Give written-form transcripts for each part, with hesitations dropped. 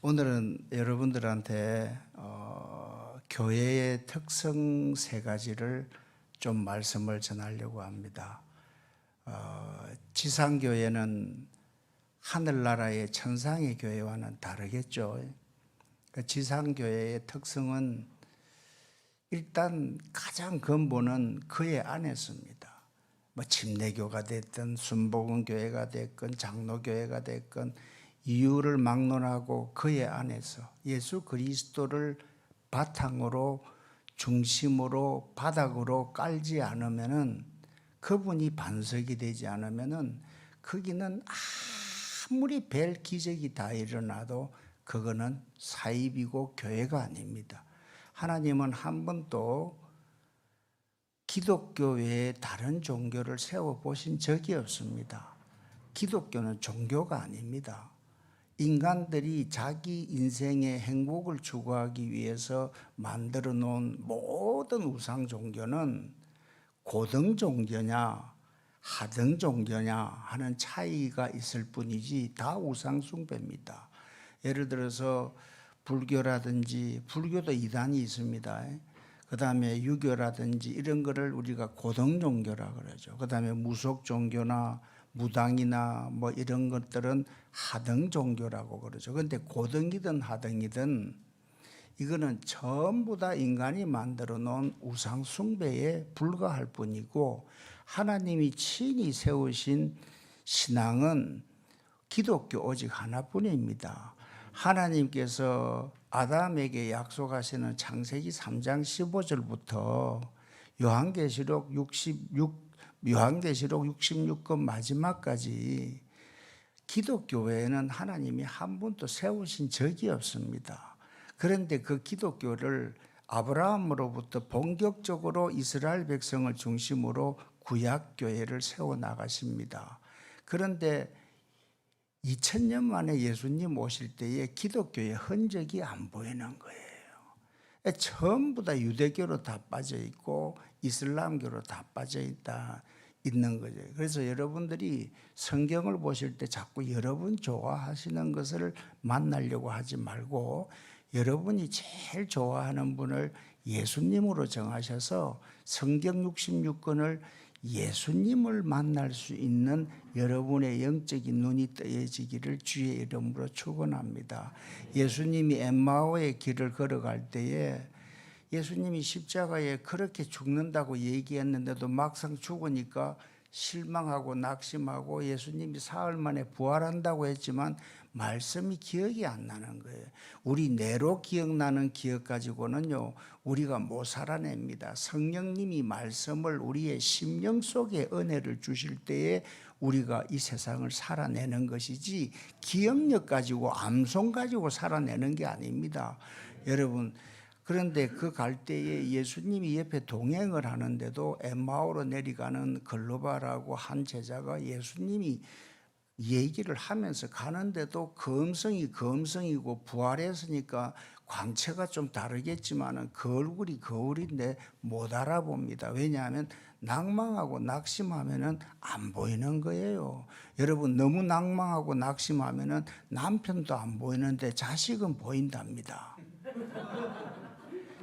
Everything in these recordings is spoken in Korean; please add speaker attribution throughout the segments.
Speaker 1: 오늘은 여러분들한테 교회의 특성 세 가지를 좀 말씀을 전하려고 합니다. 지상교회는 하늘나라의 천상의 교회와는 다르겠죠. 지상교회의 특성은 일단 가장 근본은 그의 안에 있습니다. 침례교가 됐든 순복음교회가 됐건 장로교회가 됐건 이유를 막론하고 그의 안에서 예수 그리스도를 바탕으로 중심으로 바닥으로 깔지 않으면은, 그분이 반석이 되지 않으면은 거기는 아무리 별 기적이 다 일어나도 그거는 사입이고 교회가 아닙니다. 하나님은 한 번도 기독교 외에 다른 종교를 세워보신 적이 없습니다. 기독교는 종교가 아닙니다. 인간들이 자기 인생의 행복을 추구하기 위해서 만들어 놓은 모든 우상 종교는 고등 종교냐 하등 종교냐 하는 차이가 있을 뿐이지 다 우상 숭배입니다. 예를 들어서 불교라든지, 불교도 이단이 있습니다. 그 다음에 유교라든지 이런 거를 우리가 고등 종교라 그러죠. 그 다음에 무속 종교나 무당이나 이런 것들은 하등 종교라고 그러죠. 그런데 고등이든 하등이든 이거는 전부 다 인간이 만들어 놓은 우상 숭배에 불과할 뿐이고, 하나님이 친히 세우신 신앙은 기독교 오직 하나뿐입니다. 하나님께서 아담에게 약속하시는 창세기 3장 15절부터 요한계시록 66권 마지막까지 기독교 외에는 하나님이 한 번도 세우신 적이 없습니다. 그런데 그 기독교를 아브라함으로부터 본격적으로 이스라엘 백성을 중심으로 구약교회를 세워나가십니다. 그런데 2000년 만에 예수님 오실 때에 기독교의 흔적이 안 보이는 거예요. 전부 다 유대교로 다 빠져 있고 이슬람교로 다 빠져 있는 거죠. 그래서 여러분들이 성경을 보실 때 자꾸 여러분 좋아하시는 것을 만나려고 하지 말고 여러분이 제일 좋아하는 분을 예수님으로 정하셔서 성경 66권을 예수님을 만날 수 있는 여러분의 영적인 눈이 뜨여지기를 주의 이름으로 축원합니다. 예수님이 엠마오의 길을 걸어갈 때에 예수님이 십자가에 그렇게 죽는다고 얘기했는데도 막상 죽으니까 실망하고 낙심하고 예수님이 사흘 만에 부활한다고 했지만 말씀이 기억이 안 나는 거예요. 우리 뇌로 기억나는 기억 가지고는요 우리가 못 살아냅니다. 성령님이 말씀을 우리의 심령 속에 은혜를 주실 때에 우리가 이 세상을 살아내는 것이지 기억력 가지고 암송 가지고 살아내는 게 아닙니다. 여러분, 그런데 그 갈 때에 예수님이 옆에 동행을 하는데도 엠마오로 내려가는 글로바라고 한 제자가 예수님이 얘기를 하면서 가는데도 검성이고 부활했으니까 광채가 좀 다르겠지만 그 얼굴이 그 얼굴인데 못 알아봅니다. 왜냐하면 낭망하고 낙심하면 안 보이는 거예요. 여러분, 너무 낭망하고 낙심하면 남편도 안 보이는데 자식은 보인답니다.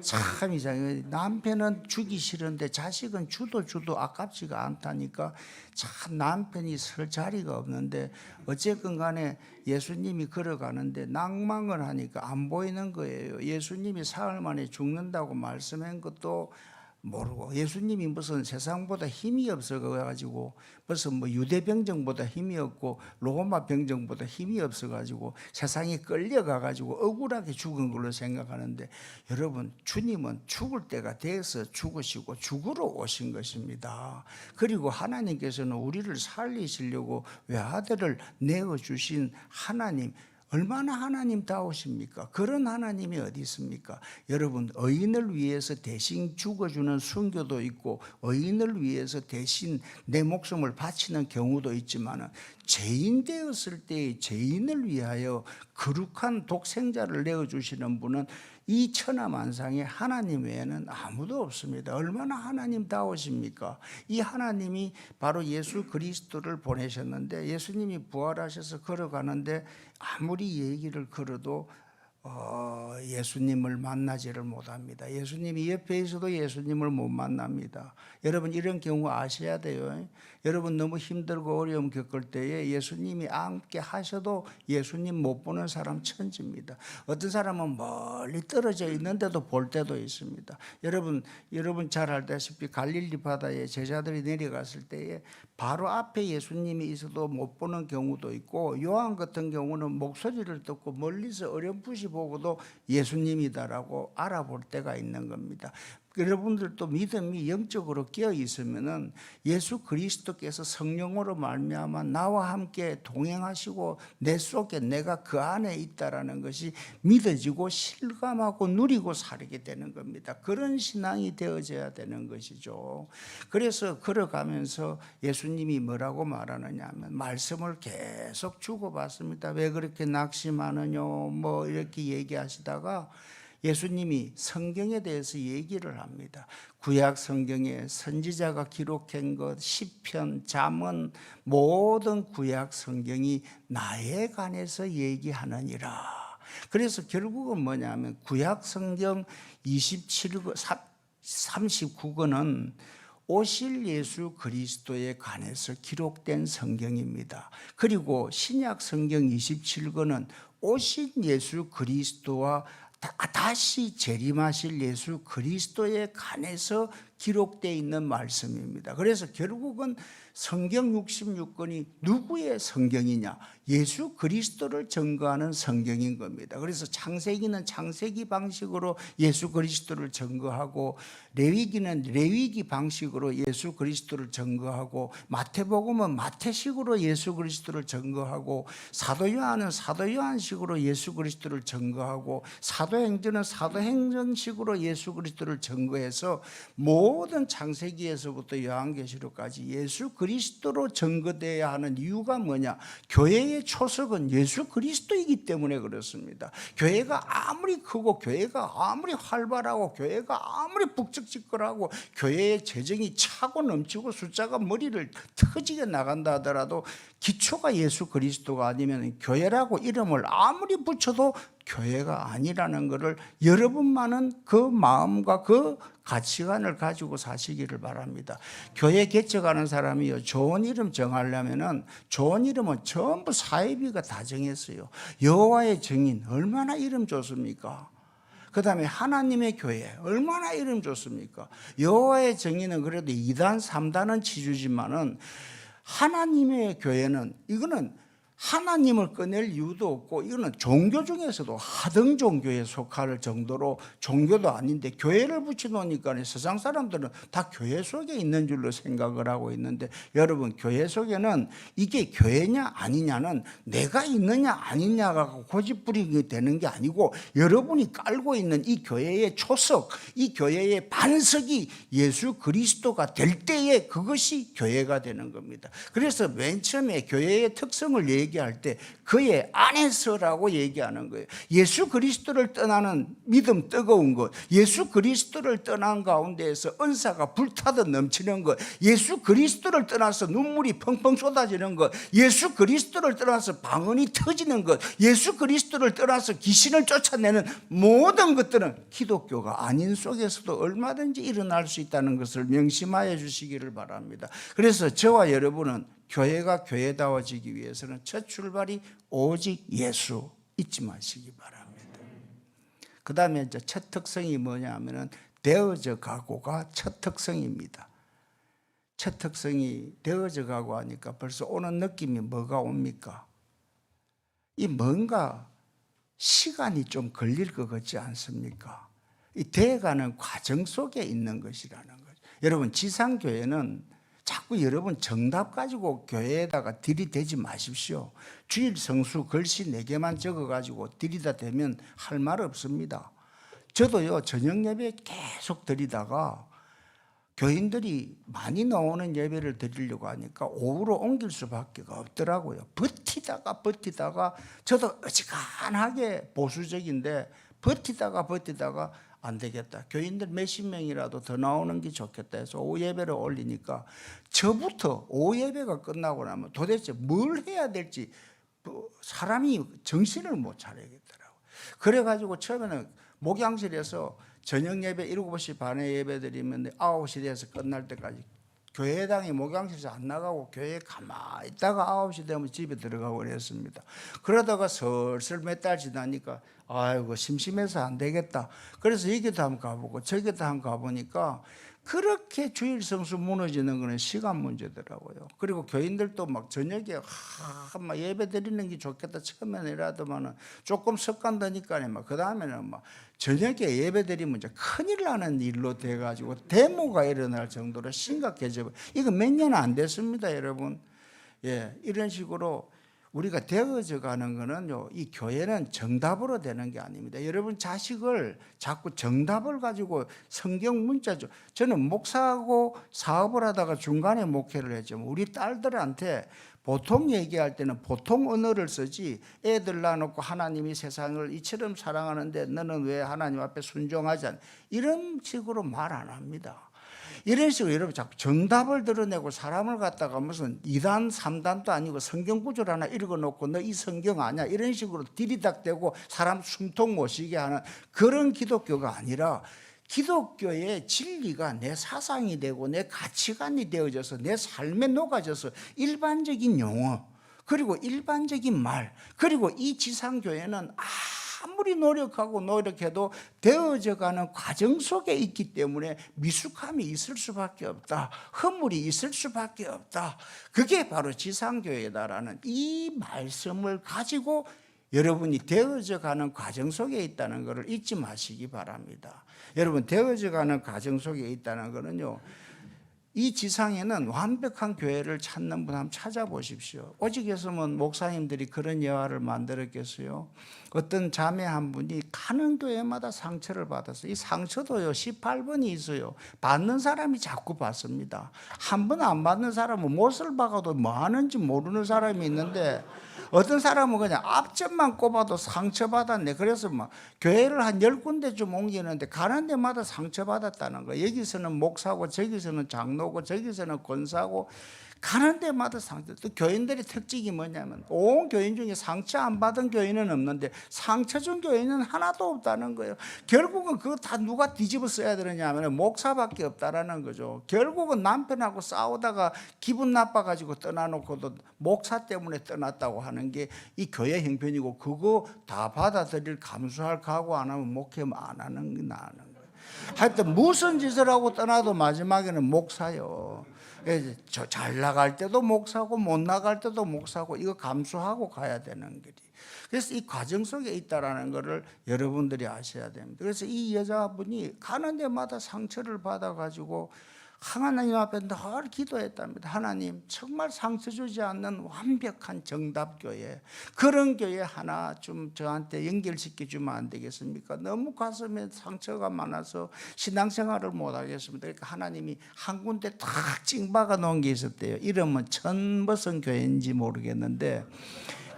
Speaker 1: 참 이상해요. 남편은 주기 싫은데 자식은 주도 아깝지가 않다니까. 참 남편이 설 자리가 없는데 어쨌건 간에 예수님이 걸어가는데 낭망을 하니까 안 보이는 거예요. 예수님이 사흘 만에 죽는다고 말씀한 것도 모르고, 예수님이 무슨 세상보다 힘이 없어가지고 무슨 유대 병정보다 힘이 없고 로마 병정보다 힘이 없어가지고 세상에 끌려가가지고 억울하게 죽은 걸로 생각하는데, 여러분, 주님은 죽을 때가 돼서 죽으시고 죽으러 오신 것입니다. 그리고 하나님께서는 우리를 살리시려고 외아들을 내어주신 하나님, 얼마나 하나님다우십니까? 그런 하나님이 어디 있습니까? 여러분, 의인을 위해서 대신 죽어주는 순교도 있고 의인을 위해서 대신 내 목숨을 바치는 경우도 있지만 죄인 되었을 때 죄인을 위하여 거룩한 독생자를 내어주시는 분은 이 천하만상에 하나님 외에는 아무도 없습니다. 얼마나 하나님다우십니까? 이 하나님이 바로 예수 그리스도를 보내셨는데, 예수님이 부활하셔서 걸어가는데 아무리 얘기를 걸어도 예수님을 만나지를 못합니다. 예수님이 옆에 있어도 예수님을 못 만납니다. 여러분 이런 경우 아셔야 돼요. 여러분 너무 힘들고 어려움 겪을 때에 예수님이 함께 하셔도 예수님 못 보는 사람 천지입니다. 어떤 사람은 멀리 떨어져 있는데도 볼 때도 있습니다. 여러분 잘 알다시피 갈릴리 바다에 제자들이 내려갔을 때에 바로 앞에 예수님이 있어도 못 보는 경우도 있고, 요한 같은 경우는 목소리를 듣고 멀리서 어렴풋이 보고도 예수님이다라고 알아볼 때가 있는 겁니다. 여러분들도 믿음이 영적으로 깨어 있으면은 예수 그리스도께서 성령으로 말미암아 나와 함께 동행하시고 내 속에 내가 그 안에 있다라는 것이 믿어지고 실감하고 누리고 살게 되는 겁니다. 그런 신앙이 되어져야 되는 것이죠. 그래서 걸어가면서 예수님이 뭐라고 말하느냐 하면 말씀을 계속 주고받습니다. 왜 그렇게 낙심하느냐 뭐 이렇게 얘기하시다가 예수님이 성경에 대해서 얘기를 합니다. 구약 성경에 선지자가 기록한 것, 시편, 잠언, 모든 구약 성경이 나에 관해서 얘기하느니라. 그래서 결국은 뭐냐면 구약 성경 27권, 39권은 오실 예수 그리스도에 관해서 기록된 성경입니다. 그리고 신약 성경 27권은 오신 예수 그리스도와 다시 재림하실 예수 그리스도에 관해서 기록되어 있는 말씀입니다. 그래서 결국은 성경 66권이 누구의 성경이냐? 예수 그리스도를 증거하는 성경인 겁니다. 그래서 창세기는 창세기 방식으로 예수 그리스도를 증거하고, 레위기는 레위기 방식으로 예수 그리스도를 증거하고, 마태복음은 마태식으로 예수 그리스도를 증거하고, 사도 요한은 사도 요한식으로 예수 그리스도를 증거하고, 사도행전은 사도행전식으로 예수 그리스도를 증거해서 모든 창세기에서부터 요한계시록까지 예수 그리스도로 증거되어야 하는 이유가 뭐냐? 교회의 초석은 예수 그리스도이기 때문에 그렇습니다. 교회가 아무리 크고 교회가 아무리 활발하고 교회가 아무리 북적북적하고 교회의 재정이 차고 넘치고 숫자가 머리를 터지게 나간다 하더라도 기초가 예수 그리스도가 아니면 교회라고 이름을 아무리 붙여도 교회가 아니라는 것을 여러분만은 그 마음과 그 가치관을 가지고 사시기를 바랍니다. 교회 개척하는 사람이요, 좋은 이름 정하려면은 좋은 이름은 전부 사회비가 다 정했어요. 여호와의 증인 얼마나 이름 좋습니까? 그 다음에 하나님의 교회 얼마나 이름 좋습니까? 여호와의 증인은 그래도 2단 3단은 치주지만은 하나님의 교회는 이거는 하나님을 꺼낼 이유도 없고, 이거는 종교 중에서도 하등 종교에 속할 정도로 종교도 아닌데 교회를 붙여놓으니까 세상 사람들은 다 교회 속에 있는 줄로 생각을 하고 있는데, 여러분 교회 속에는 이게 교회냐 아니냐는 내가 있느냐 아니냐가 고집부리게 되는 게 아니고, 여러분이 깔고 있는 이 교회의 초석, 이 교회의 반석이 예수 그리스도가 될 때에 그것이 교회가 되는 겁니다. 그래서 맨 처음에 교회의 특성을 얘기할 때 그의 안에서라고 얘기하는 거예요. 예수 그리스도를 떠나는 믿음 뜨거운 것, 예수 그리스도를 떠난 가운데에서 은사가 불타듯 넘치는 것, 예수 그리스도를 떠나서 눈물이 펑펑 쏟아지는 것, 예수 그리스도를 떠나서 방언이 터지는 것, 예수 그리스도를 떠나서 귀신을 쫓아내는 모든 것들은 기독교가 아닌 속에서도 얼마든지 일어날 수 있다는 것을 명심하여 주시기를 바랍니다. 그래서 저와 여러분은 교회가 교회다워지기 위해서는 첫 출발이 오직 예수 잊지 마시기 바랍니다. 그 다음에 이제 첫 특성이 뭐냐 하면은 되어져 가고가 첫 특성입니다. 첫 특성이 되어져 가고 하니까 벌써 오는 느낌이 뭐가 옵니까? 이 뭔가 시간이 좀 걸릴 것 같지 않습니까? 이 돼가는 과정 속에 있는 것이라는 거죠. 여러분 지상교회는 자꾸 여러분 정답 가지고 교회에다가 들이대지 마십시오. 주일 성수 글씨 4개만 적어가지고 들이다 대면 할 말 없습니다. 저도요 저녁 예배 계속 드리다가 교인들이 많이 나오는 예배를 드리려고 하니까 오후로 옮길 수밖에 없더라고요. 버티다가 저도 어지간하게 보수적인데 버티다가 안 되겠다. 교인들 몇십 명이라도 더 나오는 게 좋겠다 해서 오후 예배를 올리니까 저부터 오후 예배가 끝나고 나면 도대체 뭘 해야 될지 사람이 정신을 못 차리겠더라고요. 그래가지고 처음에는 목양실에서 저녁 예배 7시 반에 예배 드리면 9시 돼서 끝날 때까지 교회당이 목양실에서 안 나가고 교회에 가만히 있다가 9시 되면 집에 들어가고 그랬습니다. 그러다가 슬슬 몇 달 지나니까 아이고 심심해서 안 되겠다. 그래서 여기도 한번 가보고 저기도 한번 가보니까 그렇게 주일 성수 무너지는 거는 시간 문제더라고요. 그리고 교인들도 막 저녁에 막 예배 드리는 게 좋겠다 처음에는이라도만은 조금 습관 드니까 막 그 다음에는 막 저녁에 예배 드리면 이제 큰일 나는 일로 돼가지고 데모가 일어날 정도로 심각해져. 이거 몇 년 안 됐습니다, 여러분. 예, 이런 식으로 우리가 되어져 가는 거는요, 이 교회는 정답으로 되는 게 아닙니다. 여러분 자식을 자꾸 정답을 가지고 성경 문자죠. 저는 목사하고 사업을 하다가 중간에 목회를 했죠. 우리 딸들한테 보통 얘기할 때는 보통 언어를 쓰지, 애들 낳아놓고 하나님이 세상을 이처럼 사랑하는데 너는 왜 하나님 앞에 순종하지 않냐, 이런 식으로 말 안 합니다. 이런 식으로 여러분 자꾸 정답을 드러내고 사람을 갖다가 무슨 2단 3단도 아니고 성경 구절 하나 읽어놓고 너 이 성경 아냐 이런 식으로 디리닥대고 사람 숨통 못 쉬게 하는 그런 기독교가 아니라, 기독교의 진리가 내 사상이 되고 내 가치관이 되어져서 내 삶에 녹아져서 일반적인 용어 그리고 일반적인 말, 그리고 이 지상교회는 아무리 노력하고 노력해도 되어져가는 과정 속에 있기 때문에 미숙함이 있을 수밖에 없다, 허물이 있을 수밖에 없다. 그게 바로 지상교회다라는 이 말씀을 가지고 여러분이 되어져가는 과정 속에 있다는 것을 잊지 마시기 바랍니다. 여러분 되어져가는 과정 속에 있다는 것은요, 이 지상에는 완벽한 교회를 찾는 분 한번 찾아보십시오. 오직에서는 목사님들이 그런 예화를 만들었겠어요. 어떤 자매 한 분이 가는 교회마다 상처를 받았어요. 이 상처도요 18번이 있어요. 받는 사람이 자꾸 받습니다. 한 번 안 받는 사람은 못을 박아도 뭐 하는지 모르는 사람이 있는데, 어떤 사람은 그냥 앞점만 꼽아도 상처받았네. 그래서 막 교회를 한 10군데쯤 옮기는데 가는 데마다 상처받았다는 거예요. 여기서는 목사고 저기서는 장로고 저기서는 권사고 가는 데마다 상처. 또 교인들의 특징이 뭐냐면 온 교인 중에 상처 안 받은 교인은 없는데 상처 준 교인은 하나도 없다는 거예요. 결국은 그거 다 누가 뒤집어 써야 되느냐면 목사밖에 없다라는 거죠. 결국은 남편하고 싸우다가 기분 나빠가지고 떠나놓고도 목사 때문에 떠났다고 하는 게 이 교회 형편이고, 그거 다 받아들일 감수할 각오 안 하면 목회 안 하는 게 나는 거예요. 하여튼 무슨 짓을 하고 떠나도 마지막에는 목사요. 잘 나갈 때도 목사고 못 나갈 때도 목사고, 이거 감수하고 가야 되는 거지. 그래서 이 과정 속에 있다라는 것을 여러분들이 아셔야 됩니다. 그래서 이 여자분이 가는 데마다 상처를 받아가지고 하나님 앞에 늘 기도했답니다. 하나님, 정말 상처 주지 않는 완벽한 정답교회, 그런 교회 하나 좀 저한테 연결시켜 주면 안 되겠습니까? 너무 가슴에 상처가 많아서 신앙생활을 못 하겠습니다. 그러니까 하나님이 한 군데 탁 찡박아 놓은 게 있었대요. 이름은 천버선 교회인지 모르겠는데,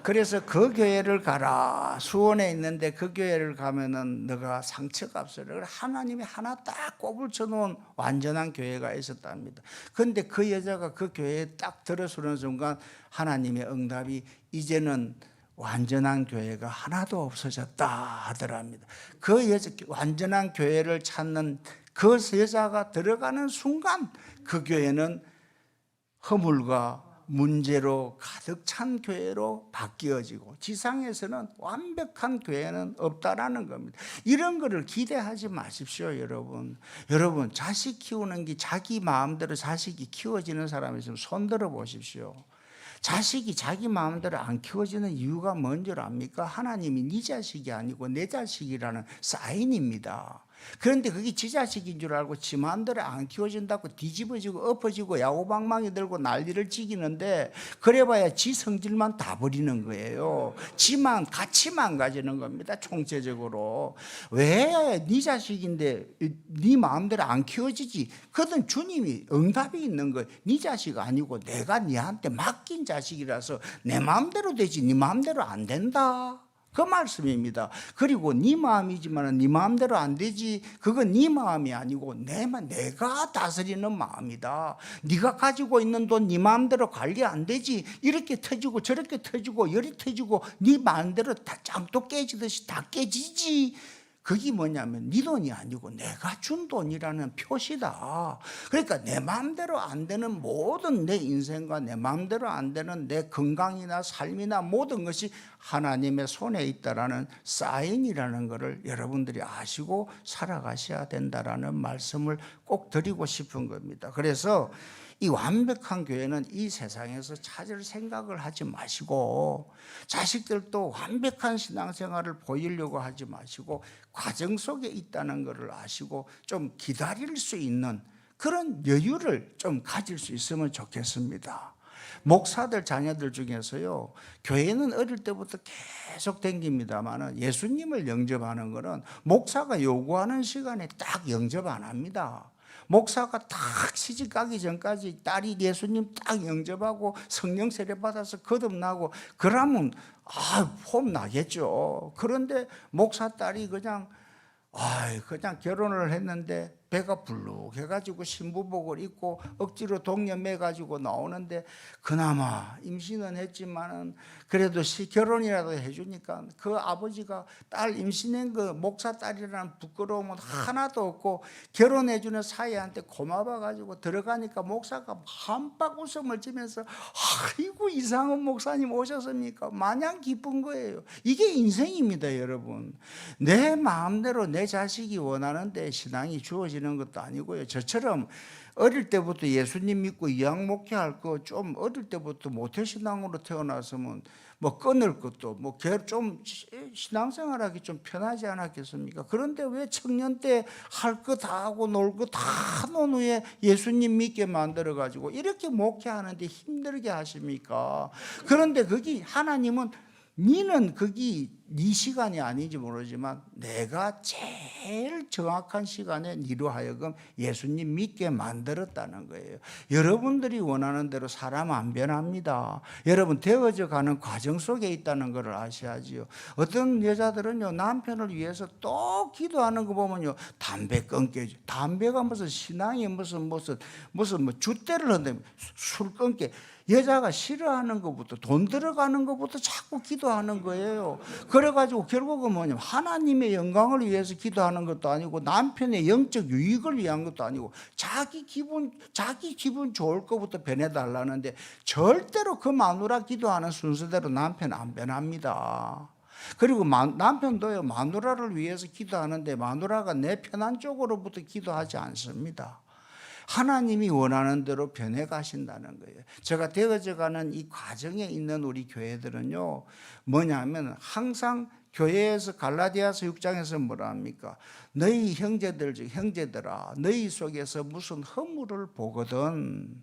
Speaker 1: 그래서 그 교회를 가라. 수원에 있는데 그 교회를 가면은 너가 상처가 없어. 하나님이 하나 딱 꼽을 쳐놓은 완전한 교회가 있었답니다. 그런데 그 여자가 그 교회에 딱 들어서는 순간 하나님의 응답이 이제는 완전한 교회가 하나도 없어졌다 하더랍니다. 그 여자, 완전한 교회를 찾는 그 여자가 들어가는 순간 그 교회는 허물과 문제로 가득 찬 교회로 바뀌어지고, 지상에서는 완벽한 교회는 없다라는 겁니다. 이런 거를 기대하지 마십시오, 여러분. 여러분, 자식 키우는 게 자기 마음대로 자식이 키워지는 사람이 있으면 손 들어 보십시오. 자식이 자기 마음대로 안 키워지는 이유가 뭔 줄 압니까? 하나님이 네 자식이 아니고 내 자식이라는 사인입니다. 그런데 그게 지 자식인 줄 알고 지 마음대로 안 키워진다고 뒤집어지고 엎어지고 야구방망이 들고 난리를 치기는데, 그래봐야 지 성질만 다 버리는 거예요. 지만 같이 망가지는 겁니다, 총체적으로. 왜 네 자식인데 네 마음대로 안 키워지지? 그건 주님이 응답이 있는 거예요. 네 자식 아니고 내가 네한테 맡긴 자식이라서 내 마음대로 되지 네 마음대로 안 된다. 그 말씀입니다. 그리고 네 마음이지만 네 마음대로 안 되지. 그건 네 마음이 아니고 내가 다스리는 마음이다. 네가 가지고 있는 돈 네 마음대로 관리 안 되지. 이렇게 터지고 저렇게 터지고 열이 터지고 네 마음대로 다 짱도 깨지듯이 다 깨지지. 그게 뭐냐면 네 돈이 아니고 내가 준 돈이라는 표시다. 그러니까 내 마음대로 안 되는 모든 내 인생과 내 마음대로 안 되는 내 건강이나 삶이나 모든 것이 하나님의 손에 있다라는 사인이라는 것을 여러분들이 아시고 살아가셔야 된다라는 말씀을 꼭 드리고 싶은 겁니다. 그래서 이 완벽한 교회는 이 세상에서 찾을 생각을 하지 마시고, 자식들도 완벽한 신앙생활을 보이려고 하지 마시고 과정 속에 있다는 것을 아시고 좀 기다릴 수 있는 그런 여유를 좀 가질 수 있으면 좋겠습니다. 목사들 자녀들 중에서요, 교회는 어릴 때부터 계속 댕깁니다만 예수님을 영접하는 것은 목사가 요구하는 시간에 딱 영접 안 합니다. 목사가 딱 시집 가기 전까지 딸이 예수님 딱 영접하고 성령 세례 받아서 거듭나고 그러면 폼 나겠죠. 그런데 목사 딸이 그냥 결혼을 했는데 배가 불룩해가지고 신부복을 입고 억지로 동여매가지고 나오는데, 그나마 임신은 했지만은 그래도 결혼이라도 해주니까 그 아버지가 딸 임신한 그 목사 딸이라는 부끄러움은 하나도 없고, 결혼해주는 사이한테 고마워가지고 들어가니까 목사가 한박 웃음을 지면서 아이고 이상한 목사님 오셨습니까? 마냥 기쁜 거예요. 이게 인생입니다, 여러분. 내 마음대로 내 자식이 원하는데 신앙이 주어지는 것도 아니고요. 저처럼 어릴 때부터 예수님 믿고 이양 목회할 거 좀 어릴 때부터 모태신앙으로 태어났으면 뭐 끊을 것도 좀 신앙생활하기 좀 편하지 않았겠습니까? 그런데 왜 청년 때 할 거 다 하고 놀 거 다 놓은 후에 예수님 믿게 만들어 가지고 이렇게 목회하는데 힘들게 하십니까? 그런데 거기 하나님은 니는 거기 네 시간이 아닌지 모르지만 내가 제일 정확한 시간에 니로 하여금 예수님 믿게 만들었다는 거예요. 여러분들이 원하는 대로 사람 안 변합니다. 여러분 되어져 가는 과정 속에 있다는 것을 아셔야지요. 어떤 여자들은요, 남편을 위해서 또 기도하는 거 보면요, 담배 끊게, 담배가 무슨 신앙이 무슨 줏대를 한다며 술 끊게. 여자가 싫어하는 것부터, 돈 들어가는 것부터 자꾸 기도하는 거예요. 그래가지고 결국은 뭐냐면 하나님의 영광을 위해서 기도하는 것도 아니고 남편의 영적 유익을 위한 것도 아니고 자기 기분 좋을 것부터 변해달라는데, 절대로 그 마누라 기도하는 순서대로 남편 안 변합니다. 그리고 남편도요, 마누라를 위해서 기도하는데 마누라가 내 편한 쪽으로부터 기도하지 않습니다. 하나님이 원하는 대로 변해 가신다는 거예요. 제가 되어져 가는 이 과정에 있는 우리 교회들은요, 뭐냐면 항상 교회에서 갈라디아서 6장에서 뭐라 합니까? 너희 형제들아, 너희 속에서 무슨 허물을 보거든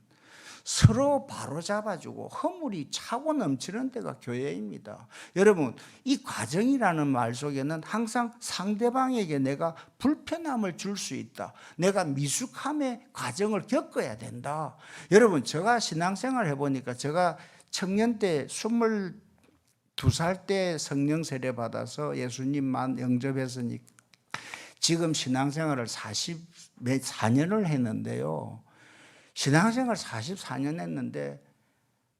Speaker 1: 서로 바로잡아주고 허물이 차고 넘치는 데가 교회입니다. 여러분, 이 과정이라는 말 속에는 항상 상대방에게 내가 불편함을 줄 수 있다, 내가 미숙함의 과정을 겪어야 된다. 여러분, 제가 신앙생활 해보니까 제가 청년 때 22살 때 성령 세례 받아서 예수님만 영접했으니 지금 신앙생활을 44년을 했는데요, 신앙생활 44년 했는데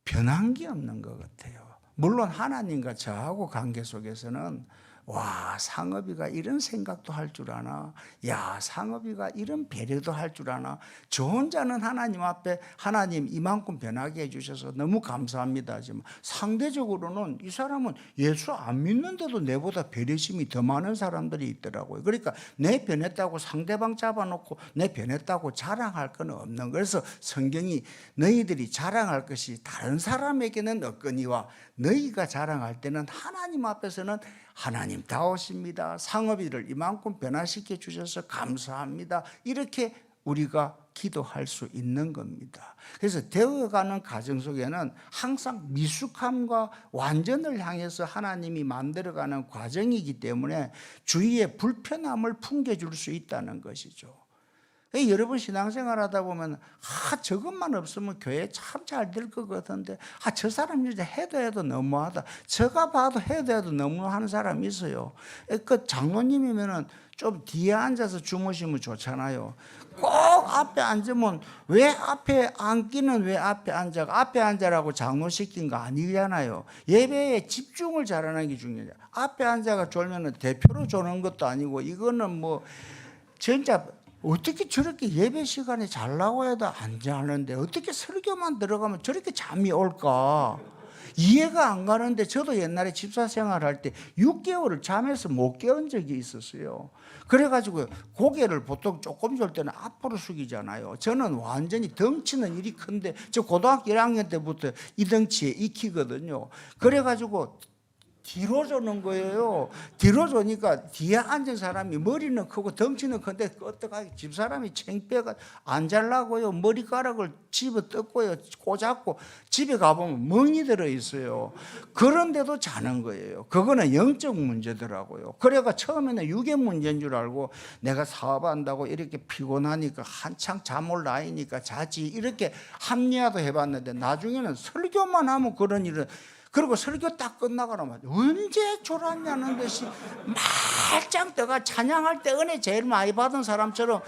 Speaker 1: 변한 게 없는 것 같아요. 물론 하나님과 저하고 관계 속에서는 와, 상업이가 이런 생각도 할 줄 아나, 야, 상업이가 이런 배려도 할 줄 아나. 저 혼자는 하나님 앞에 하나님 이만큼 변하게 해주셔서 너무 감사합니다 하지만 상대적으로는 이 사람은 예수 안 믿는데도 내보다 배려심이 더 많은 사람들이 있더라고요. 그러니까 내 변했다고 상대방 잡아놓고 내 변했다고 자랑할 건 없는 거예요. 그래서 성경이 너희들이 자랑할 것이 다른 사람에게는 없거니와 너희가 자랑할 때는 하나님 앞에서는 하나님다우십니다. 상업이를 이만큼 변화시켜 주셔서 감사합니다. 이렇게 우리가 기도할 수 있는 겁니다. 그래서 되어가는 과정 속에는 항상 미숙함과 완전을 향해서 하나님이 만들어가는 과정이기 때문에 주위에 불편함을 풍겨줄 수 있다는 것이죠. 여러분 신앙생활 하다 보면 저것만 없으면 교회 참 잘 될 것 같은데 저 사람 이제 해도 너무하다. 제가 봐도 해도 너무하는 사람이 있어요. 그 장로님이면은 좀 뒤에 앉아서 주무시면 좋잖아요. 꼭 앞에 앉으면 왜 앞에 앉기는 왜 앞에 앉아? 앞에 앉아라고 장로 시킨 거 아니잖아요. 예배에 집중을 잘하는 게 중요해요. 앞에 앉아가 졸면은 대표로 조는 것도 아니고 이거는 뭐 진짜 어떻게 저렇게 예배 시간에 잘 나와야도 안 자는데 어떻게 설교만 들어가면 저렇게 잠이 올까? 이해가 안 가는데 저도 옛날에 집사 생활할 때 6개월을 잠에서 못 깨운 적이 있었어요. 그래가지고 고개를 보통 조금 졸 때는 앞으로 숙이잖아요. 저는 완전히 덩치는 이리 큰데 저 고등학교 1학년 때부터 이 덩치에 익히거든요. 그래가지고 뒤로 조는 거예요. 뒤로 조니까 뒤에 앉은 사람이 머리는 크고 덩치는 큰데 어떡하게 집사람이 창피해가 안 잘라고요. 머리카락을 집어 뜯고요. 꽂았고 집에 가보면 멍이 들어있어요. 그런데도 자는 거예요. 그거는 영적 문제더라고요. 그래가 처음에는 유괴 문제인 줄 알고 내가 사업한다고 이렇게 피곤하니까 한창 잠올 나이니까 자지 이렇게 합리화도 해봤는데 나중에는 설교만 하면 그런 일은 그리고 설교 딱 끝나가면 언제 졸았냐는 듯이 말짱 떠가 찬양할 때 은혜 제일 많이 받은 사람처럼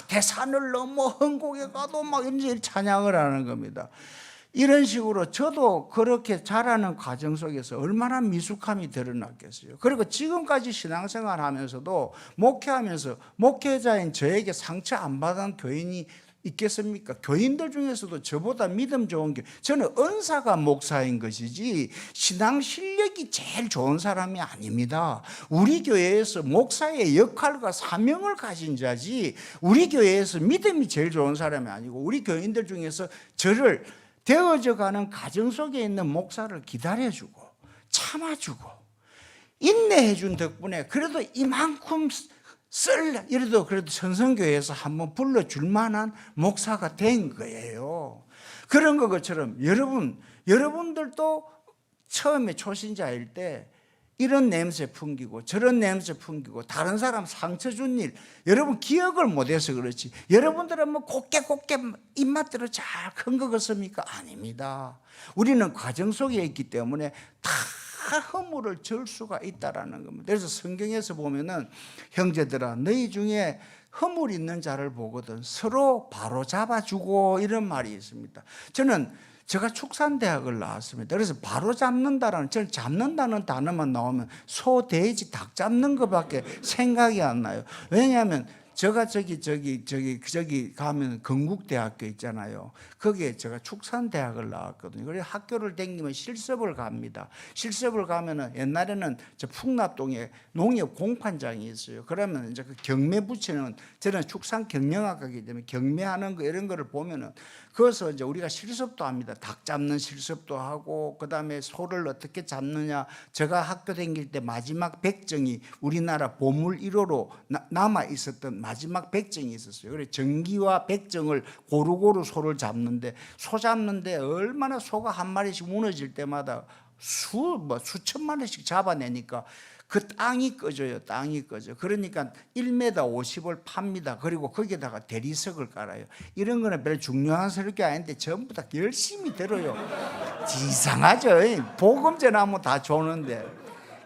Speaker 1: 대산을 넘어 흥곡에 가도 막 이런 찬양을 하는 겁니다. 이런 식으로 저도 그렇게 자라는 과정 속에서 얼마나 미숙함이 드러났겠어요. 그리고 지금까지 신앙생활 하면서도 목회하면서 목회자인 저에게 상처 안 받은 교인이 있겠습니까? 교인들 중에서도 저보다 믿음 좋은 저는 은사가 목사인 것이지 신앙 실력이 제일 좋은 사람이 아닙니다. 우리 교회에서 목사의 역할과 사명을 가진 자지 우리 교회에서 믿음이 제일 좋은 사람이 아니고 우리 교인들 중에서 저를 되어져 가는 과정 속에 있는 목사를 기다려주고 참아주고 인내해준 덕분에 그래도 이만큼 이래도 그래도 천성교회에서 한번 불러줄 만한 목사가 된 거예요. 그런 것처럼 여러분들도 처음에 초신자일 때 이런 냄새 풍기고 저런 냄새 풍기고 다른 사람 상처 준 일 여러분 기억을 못해서 그렇지 여러분들은 뭐 곱게 입맛대로 잘 큰 것 같습니까? 아닙니다. 우리는 과정 속에 있기 때문에 다 허물을 절 수가 있다라는 겁니다. 그래서 성경에서 보면은 형제들아 너희 중에 허물 있는 자를 보거든 서로 바로 잡아주고 이런 말이 있습니다. 제가 축산대학을 나왔습니다. 그래서 바로 잡는다라는 저는 잡는다는 단어만 나오면 소, 돼지, 닭 잡는 것밖에 생각이 안 나요. 왜냐하면 제가 저기 가면 건국대학교 있잖아요. 거기에 제가 축산대학을 나왔거든요. 그래서 학교를 다니면 실습을 갑니다. 실습을 가면은 옛날에는 저 풍납동에 농협 공판장이 있어요. 그러면 이제 그 경매 붙이는 저는 축산 경영학과이기 때문에 경매하는 거 이런 거를 보면은 그래서 이제 우리가 실습도 합니다. 닭 잡는 실습도 하고 그다음에 소를 어떻게 잡느냐. 제가 학교 다닐 때 마지막 백정이 우리나라 보물 1호로 남아 있었던 마지막 백정이 있었어요. 그래서 정기와 백정을 고루고루 소를 잡는데 소 잡는데 얼마나 소가 한 마리씩 무너질 때마다 수천만 원씩 잡아내니까 그 땅이 꺼져요. 땅이 꺼져. 그러니까 1m 50을 팝니다. 그리고 거기에다가 대리석을 깔아요. 이런 거는 별로 중요한 설교 아닌데 전부 다 열심히 들어요. 이상하죠. 보금제 나무 다 좋는데.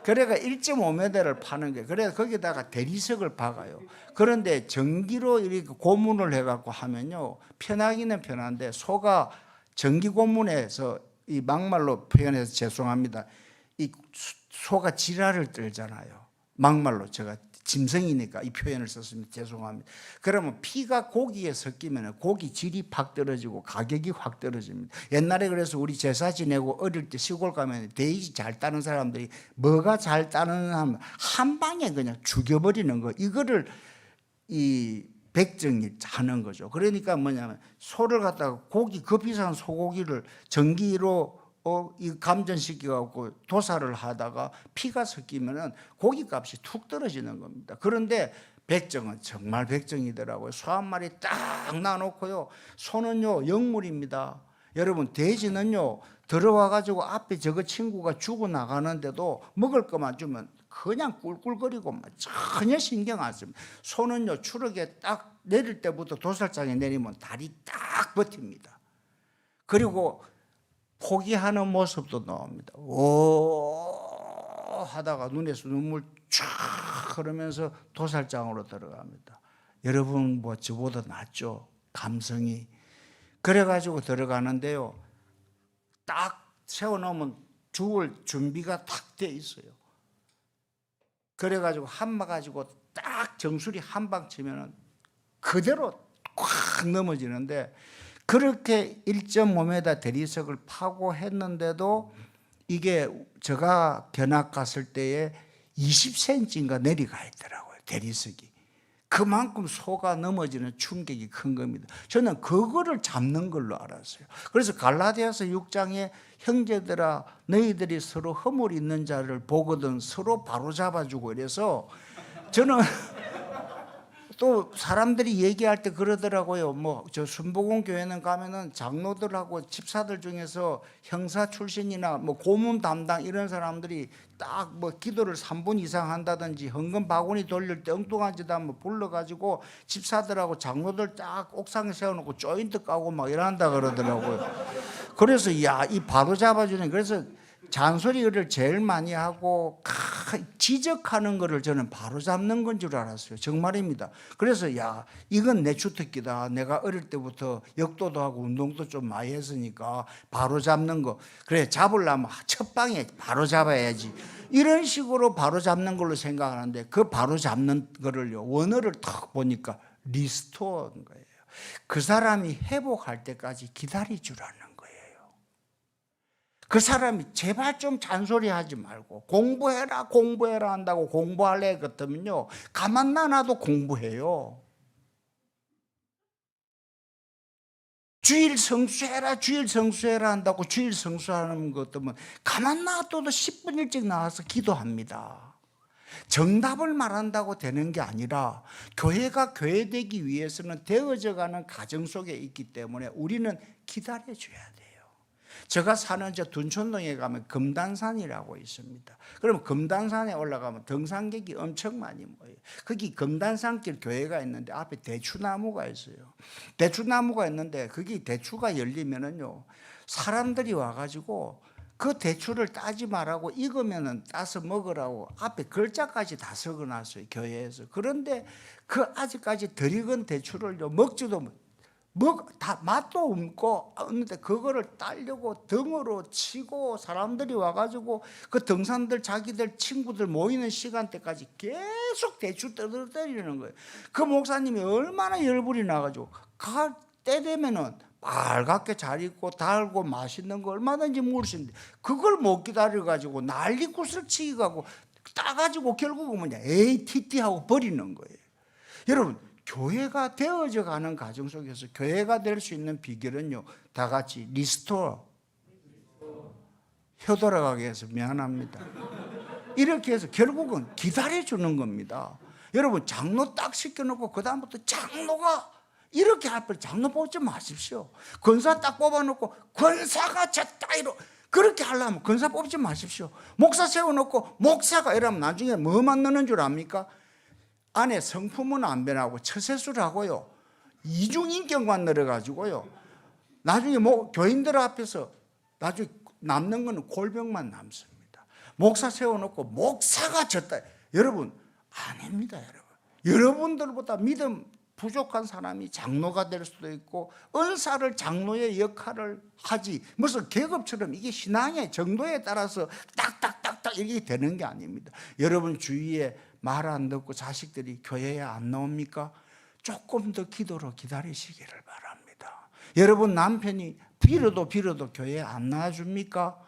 Speaker 1: 그래가 1.5m를 파는 거예요. 그래서 거기다가 대리석을 박아요. 그런데 전기로 이렇게 고문을 해갖고 하면요. 편하기는 편한데 소가 전기 고문에서 이 막말로 표현해서 죄송합니다. 이 소가 지랄을 떨잖아요. 막말로 제가 짐승이니까 이 표현을 썼습니다. 죄송합니다. 그러면 피가 고기에 섞이면 고기 질이 확 떨어지고 가격이 확 떨어집니다. 옛날에 그래서 우리 제사 지내고 어릴 때 시골 가면 돼지 잘 따는 사람들이 뭐가 잘 따는 하면 한 방에 그냥 죽여버리는 거. 이거를 이 백정이 하는 거죠. 그러니까 뭐냐면 소를 갖다가 그 비싼 소고기를 전기로 이 감전시켜갖고 도살을 하다가 피가 섞이면은 고기값이 툭 떨어지는 겁니다. 그런데 백정은 정말 백정이더라고요. 소 한 마리 딱 놔놓고요. 소는요 영물입니다. 여러분 돼지는요 들어와가지고 앞에 저거 친구가 죽어 나가는데도 먹을 것만 주면 그냥 꿀꿀거리고 막 전혀 신경 안 씁니다. 손은요 추럭에 딱 내릴 때부터 도살장에 내리면 다리 딱 버팁니다. 그리고 포기하는 모습도 나옵니다. 오 하다가 눈에서 눈물 쫙 흐르면서 도살장으로 들어갑니다. 여러분 뭐 저보다 낫죠? 감성이. 그래가지고 들어가는데요. 딱 세워놓으면 죽을 준비가 딱 돼 있어요. 그래가지고 한마 가지고 딱 정수리 한 방 치면은 그대로 꽉 넘어지는데 그렇게 1.5m 대리석을 파고 했는데도 이게 제가 견학 갔을 때에 20cm인가 내려가 있더라고요. 대리석이. 그만큼 소가 넘어지는 충격이 큰 겁니다. 저는 그거를 잡는 걸로 알았어요. 그래서 갈라디아서 6장에 형제들아 너희들이 서로 허물 있는 자를 보거든 서로 바로 잡아주고 이래서 저는 또 사람들이 얘기할 때 그러더라고요. 뭐 저 순복음 교회는 가면은 장로들하고 집사들 중에서 형사 출신이나 뭐 고문 담당 이런 사람들이 딱 뭐 기도를 3분 이상 한다든지 헌금 바구니 돌릴 때 엉뚱한 짓 한번 불러가지고 집사들하고 장로들 딱 옥상에 세워놓고 조인트 까고 막 이런다 그러더라고요. 그래서 야, 이 바로 잡아주는 그래서 잔소리를 제일 많이 하고 지적하는 거를 저는 바로 잡는 건 줄 알았어요. 정말입니다. 그래서 야 이건 내 주특기다. 내가 어릴 때부터 역도도 하고 운동도 좀 많이 했으니까 바로 잡는 거. 그래 잡으려면 첫 방에 바로 잡아야지. 이런 식으로 바로 잡는 걸로 생각하는데 그 바로 잡는 거를요 원어를 탁 보니까 리스토어인 거예요. 그 사람이 회복할 때까지 기다릴 줄 아는 거예요. 그 사람이 제발 좀 잔소리하지 말고 공부해라 한다고 공부할래 같으면요 가만 놔놔도 공부해요. 주일 성수해라 한다고 주일 성수하는 것 같으면 가만 놔둬도 10분 일찍 나와서 기도합니다. 정답을 말한다고 되는 게 아니라 교회가 교회되기 위해서는 되어져가는 과정 속에 있기 때문에 우리는 기다려줘야 돼요. 제가 사는 저 둔촌동에 가면 금단산이라고 있습니다. 그러면 금단산에 올라가면 등산객이 엄청 많이 모여요. 거기 금단산길 교회가 있는데 앞에 대추나무가 있어요. 대추나무가 있는데 거기 대추가 열리면은요 사람들이 와가지고 그 대추를 따지 말라고 익으면은 따서 먹으라고 앞에 글자까지 다 적어놨어요 교회에서. 그런데 그 아직까지 덜 익은 대추를요 먹지도 다 맛도 없는데 그거를 따려고 등으로 치고 사람들이 와가지고 그 등산들 자기들 친구들 모이는 시간대까지 계속 대추 떠들어대리는 거예요. 그 목사님이 얼마나 열불이 나가지고 때 되면은 빨갛게 잘 익고 달고 맛있는 거 얼마든지 먹을 수 있는데 그걸 못 기다려가지고 난리 구슬치기 가고 따가지고 결국은 뭐냐 에이티티 하고 버리는 거예요. 여러분 교회가 되어져 가는 과정 속에서 교회가 될 수 있는 비결은요 다 같이 리스토어 혀 돌아가게 해서 미안합니다. 이렇게 해서 결국은 기다려주는 겁니다. 여러분 장로 딱 시켜놓고 그 다음부터 장로가 이렇게 할 뻔 장로 뽑지 마십시오. 권사 딱 뽑아놓고 권사가 저 따위로 그렇게 하려면 권사 뽑지 마십시오. 목사 세워놓고 목사가 이러면 나중에 뭐만 넣는 줄 압니까? 안에 성품은 안 변하고 처세술 하고요 이중인격만 늘어가지고요 나중에 교인들 앞에서 나중에 남는 거는 골병만 남습니다. 목사 세워놓고 목사가 졌다 여러분 아닙니다. 여러분들보다 믿음 부족한 사람이 장로가 될 수도 있고 은사를 장로의 역할을 하지 무슨 계급처럼 이게 신앙의 정도에 따라서 딱딱딱딱 이렇게 되는 게 아닙니다. 여러분 주위에 말 안 듣고 자식들이 교회에 안 나옵니까? 조금 더 기도로 기다리시기를 바랍니다. 여러분 남편이 빌어도 교회에 안 나와줍니까?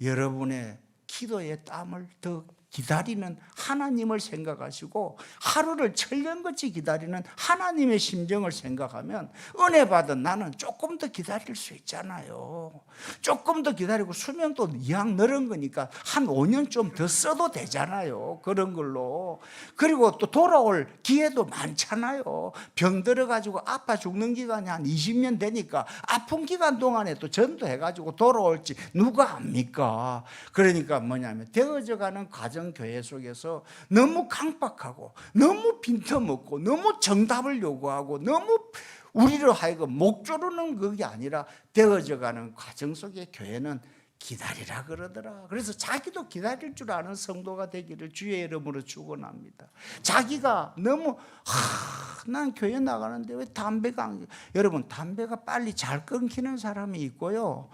Speaker 1: 여러분의 기도의 땀을 더 기다리는 하나님을 생각하시고 하루를 천년같이 기다리는 하나님의 심정을 생각하면 은혜 받은 나는 조금 더 기다릴 수 있잖아요. 조금 더 기다리고 수명도 이왕 늘은 거니까 한 5년 좀 더 써도 되잖아요. 그런 걸로. 그리고 또 돌아올 기회도 많잖아요. 병 들어가지고 아파 죽는 기간이 한 20년 되니까 아픈 기간 동안에 또 전도해가지고 돌아올지 누가 압니까? 그러니까 뭐냐면 되어져가는 과정 가정교회 속에서 너무 강박하고 너무 빈터먹고 너무 정답을 요구하고 너무 우리로 하여금 목 조르는 그게 아니라 되어져가는 과정 속에 교회는 기다리라 그러더라. 그래서 자기도 기다릴 줄 아는 성도가 되기를 주의 이름으로 축원합니다. 자기가 너무 난 교회 나가는데 왜 담배가 안... 여러분, 담배가 빨리 잘 끊기는 사람이 있고요,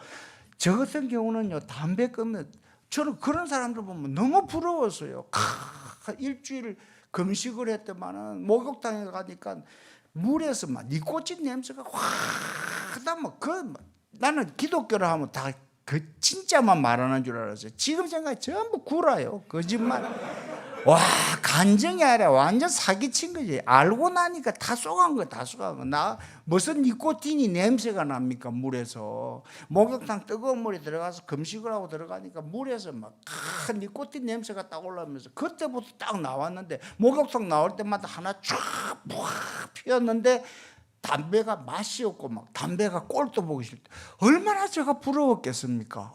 Speaker 1: 저 같은 경우는요, 담배 끊으면 저는 그런 사람들 보면 너무 부러웠어요. 일주일 금식을 했더만은 목욕탕에 가니까 물에서 막 니코틴 냄새가 확 나면 나는 기독교를 하면 다 진짜만 말하는 줄 알았어요. 지금 생각해 전부 구라요. 거짓말. 와, 간정이 아니라 완전 사기친 거지. 알고 나니까 다 쏘간 거, 다 쏘간 거. 나 무슨 니코틴이 냄새가 납니까, 물에서. 목욕탕 뜨거운 물에 들어가서 금식을 하고 들어가니까 물에서 막 니코틴 냄새가 딱 올라오면서 그때부터 딱 나왔는데, 목욕탕 나올 때마다 하나 쫙 피었는데 담배가 맛이 없고 막 담배가 꼴도 보기 싫다. 얼마나 제가 부러웠겠습니까?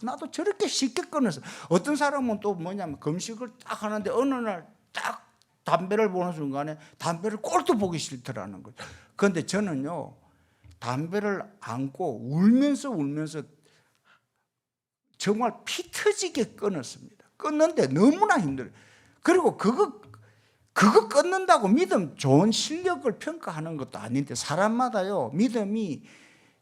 Speaker 1: 나도 저렇게 쉽게 끊어서. 어떤 사람은 또 뭐냐면 금식을 딱 하는데 어느 날 딱 담배를 보는 순간에 담배를 꼴도 보기 싫더라는 거죠. 그런데 저는요, 담배를 안고 울면서 정말 피 터지게 끊었습니다. 끊는데 너무나 힘들어요. 그리고 그거 끊는다고 믿음 좋은 실력을 평가하는 것도 아닌데, 사람마다요, 믿음이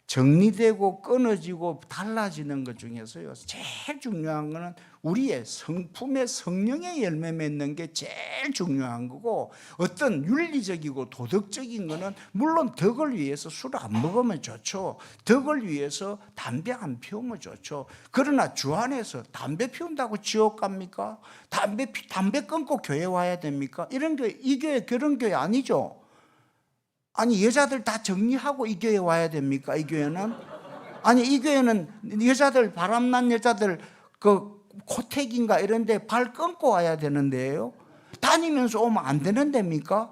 Speaker 1: 정리되고 끊어지고 달라지는 것 중에서요, 제일 중요한 거는 우리의 성품의 성령의 열매 맺는 게 제일 중요한 거고, 어떤 윤리적이고 도덕적인 거는 물론 덕을 위해서 술 안 먹으면 좋죠. 덕을 위해서 담배 안 피우면 좋죠. 그러나 주 안에서 담배 피운다고 지옥 갑니까? 담배 끊고 교회 와야 됩니까? 이런 교회, 이 교회 그런 교회 아니죠. 아니, 여자들 다 정리하고 이 교회 와야 됩니까? 이 교회는? 아니, 이 교회는 여자들, 바람난 여자들 코택인가 이런 데 발 끊고 와야 되는데요, 다니면서 오면 안 되는 데입니까?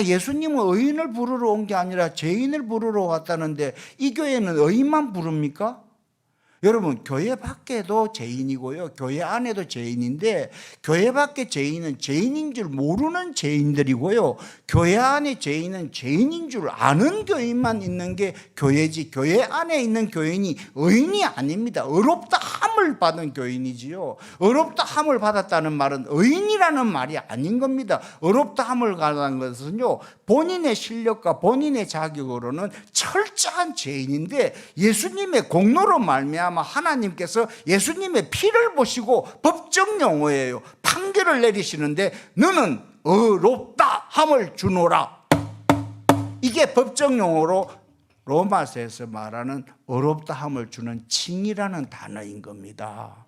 Speaker 1: 예수님은 의인을 부르러 온 게 아니라 죄인을 부르러 왔다는데 이 교회는 의인만 부릅니까? 여러분, 교회 밖에도 죄인이고요, 교회 안에도 죄인인데, 교회 밖에 죄인은 죄인인 줄 모르는 죄인들이고요, 교회 안에 죄인은 죄인인 줄 아는 교인만 있는 게 교회지, 교회 안에 있는 교인이 의인이 아닙니다. 의롭다 함을 받은 교인이지요. 의롭다 함을 받았다는 말은 의인이라는 말이 아닌 겁니다. 의롭다 함을 받은 것은요, 본인의 실력과 본인의 자격으로는 철저한 죄인인데, 예수님의 공로로 말미암아 하나님께서 예수님의 피를 보시고, 법정 용어예요, 판결을 내리시는데 너는 의롭다 함을 주노라. 이게 법정 용어로 로마서에서 말하는 의롭다 함을 주는 칭이라는 단어인 겁니다.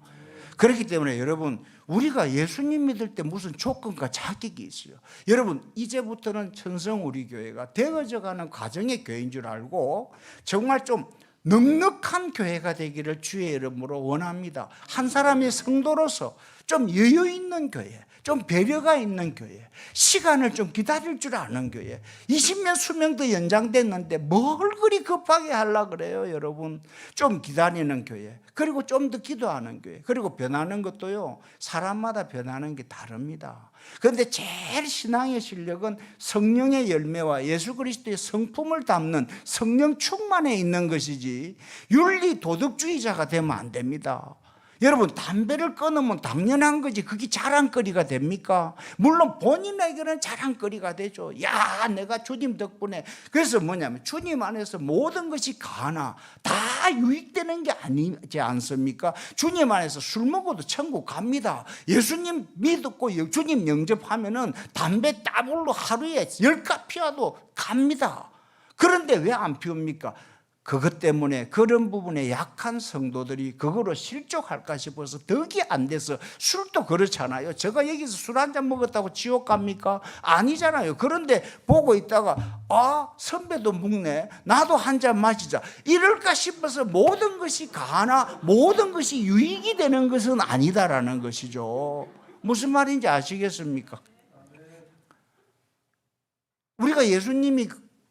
Speaker 1: 그렇기 때문에 여러분, 우리가 예수님 믿을 때 무슨 조건과 자격이 있어요. 여러분, 이제부터는 천성 우리 교회가 되어져가는 과정의 교회인 줄 알고 정말 좀 넉넉한 교회가 되기를 주의 이름으로 원합니다. 한 사람의 성도로서 좀 여유 있는 교회, 좀 배려가 있는 교회, 시간을 좀 기다릴 줄 아는 교회. 20년 수명 더 연장됐는데 뭘 그리 급하게 하려고 그래요, 여러분. 좀 기다리는 교회, 그리고 좀 더 기도하는 교회. 그리고 변하는 것도요, 사람마다 변하는 게 다릅니다. 그런데 제일 신앙의 실력은 성령의 열매와 예수 그리스도의 성품을 담는 성령 충만에 있는 것이지, 윤리 도덕주의자가 되면 안 됩니다. 여러분, 담배를 끊으면 당연한 거지 그게 자랑거리가 됩니까? 물론 본인에게는 자랑거리가 되죠. 야, 내가 주님 덕분에. 그래서 뭐냐면 주님 안에서 모든 것이 가나 다 유익되는 게 아니지 않습니까? 주님 안에서 술 먹어도 천국 갑니다. 예수님 믿고 주님 영접하면은 담배 따블로 하루에 10갑 피워도 갑니다. 그런데 왜 안 피웁니까? 그것 때문에 그런 부분에 약한 성도들이 그거로 실족할까 싶어서 덕이 안 돼서. 술도 그렇잖아요. 제가 여기서 술 한 잔 먹었다고 지옥 갑니까? 아니잖아요. 그런데 보고 있다가 선배도 먹네, 나도 한 잔 마시자 이럴까 싶어서 모든 것이 가나 모든 것이 유익이 되는 것은 아니다라는 것이죠. 무슨 말인지 아시겠습니까? 우리가 예수님이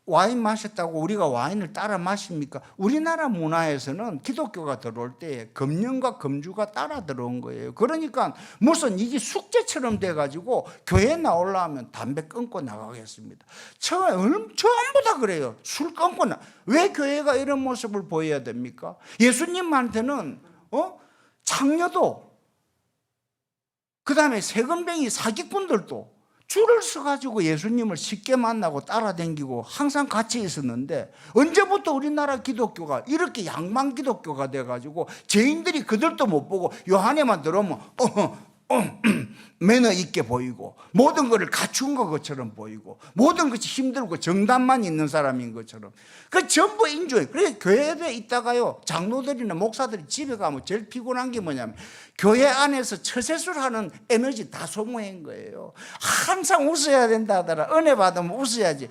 Speaker 1: 와인 마셨다고 우리가 와인을 따라 마십니까? 우리나라 문화에서는 기독교가 들어올 때 금년과 금주가 따라 들어온 거예요. 그러니까 무슨 이게 숙제처럼 돼가지고 교회 나오려면 담배 끊고 나가겠습니다. 전부 다 그래요. 술 끊고 왜 교회가 이런 모습을 보여야 됩니까? 예수님한테는 장녀도, 그 다음에 세금뱅이 사기꾼들도 줄을 서가지고 예수님을 쉽게 만나고 따라다니고 항상 같이 있었는데, 언제부터 우리나라 기독교가 이렇게 양만 기독교가 돼가지고 죄인들이 그들도 못 보고 요한에만 들어오면 매너 있게 보이고 모든 것을 갖춘 것처럼 보이고 모든 것이 힘들고 정답만 있는 사람인 것처럼, 그 전부 인조예요. 그래서 교회에 있다가요, 장로들이나 목사들이 집에 가면 제일 피곤한 게 뭐냐면 교회 안에서 처세술하는 에너지 다 소모한 거예요. 항상 웃어야 된다 하더라. 은혜 받으면 웃어야지.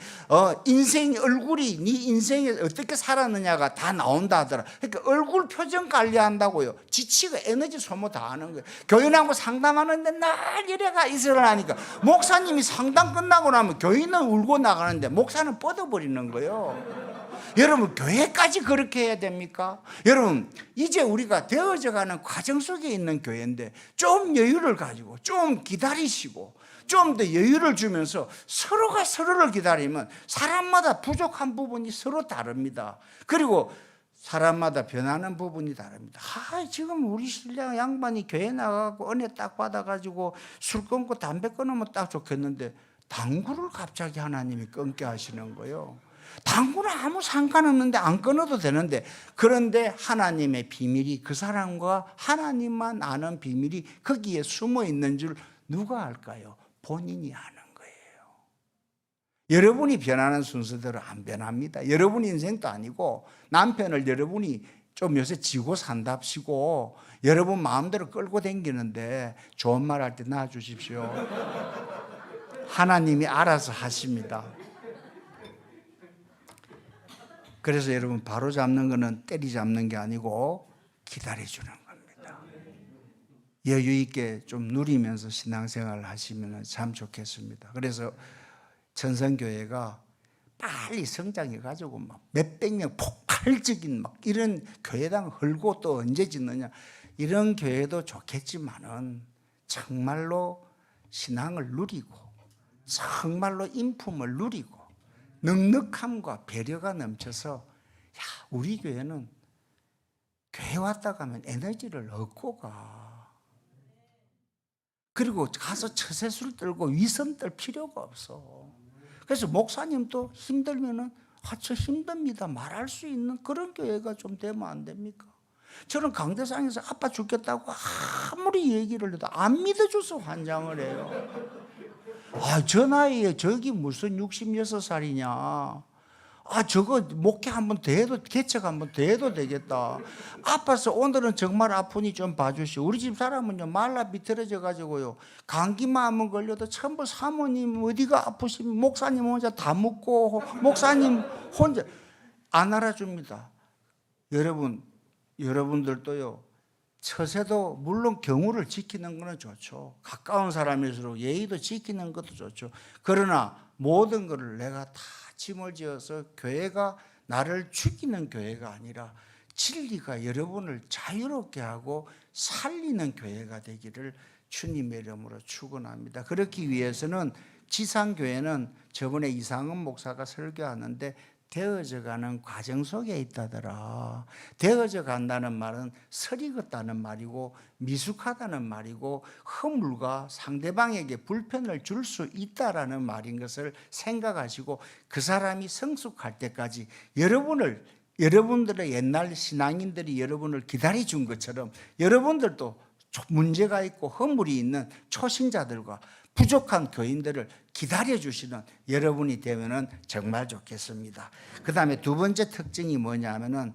Speaker 1: 인생 얼굴이 네 인생에 어떻게 살았느냐가 다 나온다 하더라. 그러니까 얼굴 표정 관리한다고요. 지치고 에너지 소모 다 하는 거예요. 교인하고 상담하는데 날 이래가 있으라니까 목사님이 상담 끝나고 나면 교인은 울고 나가는데 목사는 뻗어버리는 거예요. 여러분, 교회까지 그렇게 해야 됩니까? 여러분, 이제 우리가 되어져 가는 과정 속에 있는 교회인데 좀 여유를 가지고 좀 기다리시고 좀 더 여유를 주면서 서로가 서로를 기다리면 사람마다 부족한 부분이 서로 다릅니다. 그리고 사람마다 변하는 부분이 다릅니다. 지금 우리 신랑 양반이 교회 나가고 은혜 딱 받아가지고 술 끊고 담배 끊으면 딱 좋겠는데 당구를 갑자기 하나님이 끊게 하시는 거예요. 당구는 아무 상관없는데 안 끊어도 되는데, 그런데 하나님의 비밀이, 그 사람과 하나님만 아는 비밀이 거기에 숨어 있는 줄 누가 알까요? 본인이 아는 거예요. 여러분이 변하는 순서대로 안 변합니다. 여러분 인생도 아니고 남편을 여러분이 좀 요새 지고 산답시고 여러분 마음대로 끌고 다니는데 좋은 말 할 때 놔주십시오. 하나님이 알아서 하십니다. 그래서 여러분, 바로 잡는 거는 때리 잡는 게 아니고 기다려주는 겁니다. 여유 있게 좀 누리면서 신앙생활을 하시면 참 좋겠습니다. 그래서 천성교회가 빨리 성장해가지고 막 몇백 명 폭발적인 막 이런 교회당 헐고 또 언제 짓느냐, 이런 교회도 좋겠지만은 정말로 신앙을 누리고 정말로 인품을 누리고 넉넉함과 배려가 넘쳐서, 우리 교회는 교회 왔다 가면 에너지를 얻고 가. 그리고 가서 처세술 떨고 위선 떨 필요가 없어. 그래서 목사님도 힘들면은 저 힘듭니다 말할 수 있는 그런 교회가 좀 되면 안 됩니까? 저는 강대상에서 아빠 죽겠다고 아무리 얘기를 해도 안 믿어줘서 환장을 해요. 저 나이에 저기 무슨 66살이냐. 저거 목회 한번 더 해도, 개척 한번 더 해도 되겠다. 아파서 오늘은 정말 아프니 좀 봐주시오. 우리 집 사람은요, 말라 비틀어져 가지고요, 감기만 한번 걸려도 전부 사모님 어디가 아프시면 목사님 혼자 다 묻고 목사님 혼자 안 알아줍니다. 여러분들도요, 처세도 물론 경우를 지키는 것은 좋죠. 가까운 사람일수록 예의도 지키는 것도 좋죠. 그러나 모든 것을 내가 다 짐을 지어서 교회가 나를 죽이는 교회가 아니라 진리가 여러분을 자유롭게 하고 살리는 교회가 되기를 주님의 이름으로 축원합니다. 그렇기 위해서는 지상교회는 저번에 이상은 목사가 설교하는데 되어져 가는 과정 속에 있다더라. 되어져 간다는 말은 설익었다는 말이고 미숙하다는 말이고 허물과 상대방에게 불편을 줄 수 있다라는 말인 것을 생각하시고, 그 사람이 성숙할 때까지 여러분들의 옛날 신앙인들이 여러분을 기다려준 것처럼 여러분들도 문제가 있고 허물이 있는 초신자들과 부족한 교인들을 기다려주시는 여러분이 되면 정말 좋겠습니다. 그 다음에 두 번째 특징이 뭐냐면은,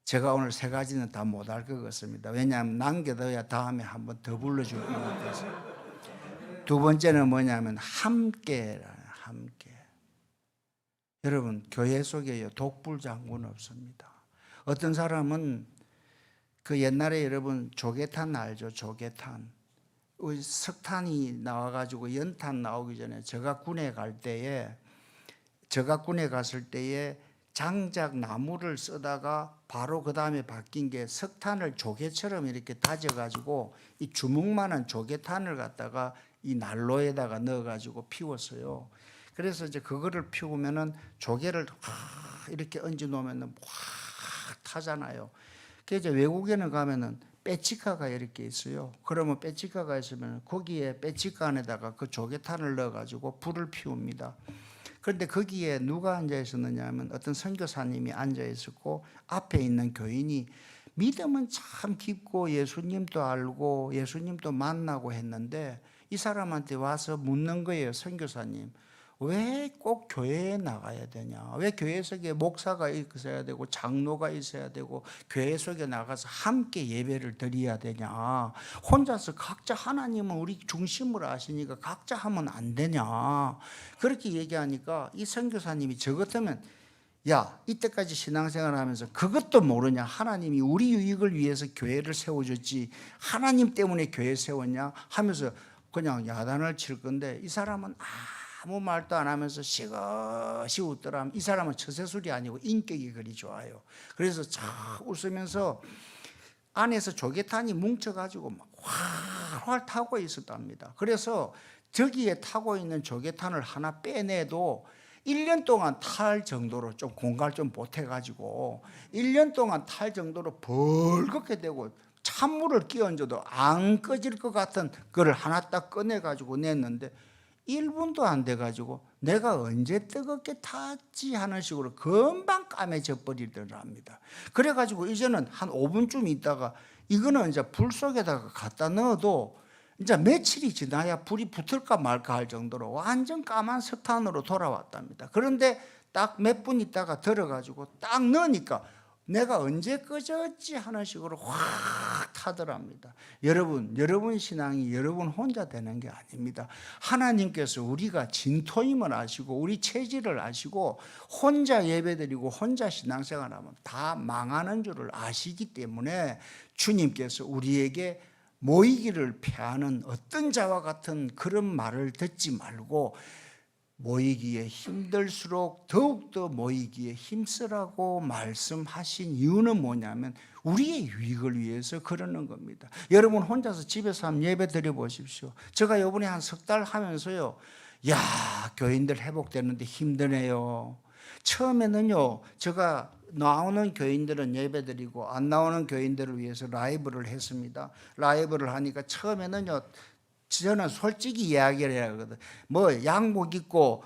Speaker 1: 제가 오늘 세 가지는 다 못할 것 같습니다. 왜냐하면 남겨둬야 다음에 한번 더 불러줄 것 같아서. 두 번째는 뭐냐면 함께. 여러분, 교회 속에 독불장군 없습니다. 어떤 사람은 그 옛날에 여러분 조개탄 알죠? 조개탄. 석탄이 나와가지고 연탄 나오기 전에 제가 군에 갈 때에 저각군에 갔을 때에 장작 나무를 쓰다가 바로 그 다음에 바뀐 게 석탄을 조개처럼 이렇게 다져가지고 이 주먹만한 조개탄을 갖다가 이 난로에다가 넣어가지고 피웠어요. 그래서 이제 그거를 피우면은 조개를 이렇게 얹어 놓으면은 확 타잖아요. 그래서 이제 외국에는 가면은 빼치카가 이렇게 있어요. 그러면 빼치카가 있으면 거기에 빼치카 안에다가 그 조개탄을 넣어가지고 불을 피웁니다. 그런데 거기에 누가 앉아 있었느냐 하면 어떤 선교사님이 앉아 있었고 앞에 있는 교인이 믿음은 참 깊고 예수님도 알고 예수님도 만나고 했는데 이 사람한테 와서 묻는 거예요. 선교사님, 왜 꼭 교회에 나가야 되냐? 왜 교회 속에 목사가 있어야 되고 장로가 있어야 되고 교회 속에 나가서 함께 예배를 드려야 되냐? 혼자서 각자 하나님은 우리 중심으로 아시니까 각자 하면 안 되냐? 그렇게 얘기하니까 이 선교사님이 저 같으면 야, 이때까지 신앙생활을 하면서 그것도 모르냐? 하나님이 우리 유익을 위해서 교회를 세워줬지 하나님 때문에 교회 세웠냐? 하면서 그냥 야단을 칠 건데 이 사람은 아무 말도 안 하면서 시거시 웃더라. 이 사람은 처세술이 아니고 인격이 그리 좋아요. 그래서 쫙 웃으면서 안에서 조개탄이 뭉쳐가지고 막 활활 타고 있었답니다. 그래서 저기에 타고 있는 조개탄을 하나 빼내도 1년 동안 탈 정도로 좀 공갈 좀 보태가지고 1년 동안 탈 정도로 벌겋게 되고 찬물을 끼얹어도 안 꺼질 것 같은 그걸 하나 딱 꺼내가지고 냈는데 1분도 안 돼가지고 내가 언제 뜨겁게 탔지 하는 식으로 금방 까매져 버리더랍니다. 그래가지고 이제는 한 5분쯤 있다가 이거는 이제 불 속에다가 갖다 넣어도 이제 며칠이 지나야 불이 붙을까 말까 할 정도로 완전 까만 석탄으로 돌아왔답니다. 그런데 딱 몇 분 있다가 들어가지고 딱 넣으니까 내가 언제 꺼졌지 하는 식으로 확 타더랍니다. 여러분 신앙이 여러분 혼자 되는 게 아닙니다. 하나님께서 우리가 진토임을 아시고 우리 체질을 아시고 혼자 예배드리고 혼자 신앙생활하면 다 망하는 줄을 아시기 때문에 주님께서 우리에게 모이기를 패하는 어떤 자와 같은 그런 말을 듣지 말고 모이기에 힘들수록 더욱더 모이기에 힘쓰라고 말씀하신 이유는 뭐냐면 우리의 유익을 위해서 그러는 겁니다. 여러분 혼자서 집에서 한번 예배 드려 보십시오. 제가 이번에 한 석 달 하면서요, 야, 교인들 회복되는데 힘드네요. 처음에는요, 제가 나오는 교인들은 예배 드리고 안 나오는 교인들을 위해서 라이브를 했습니다. 라이브를 하니까 처음에는요, 저는 솔직히 이야기를 해야 하거든. 뭐 양복 입고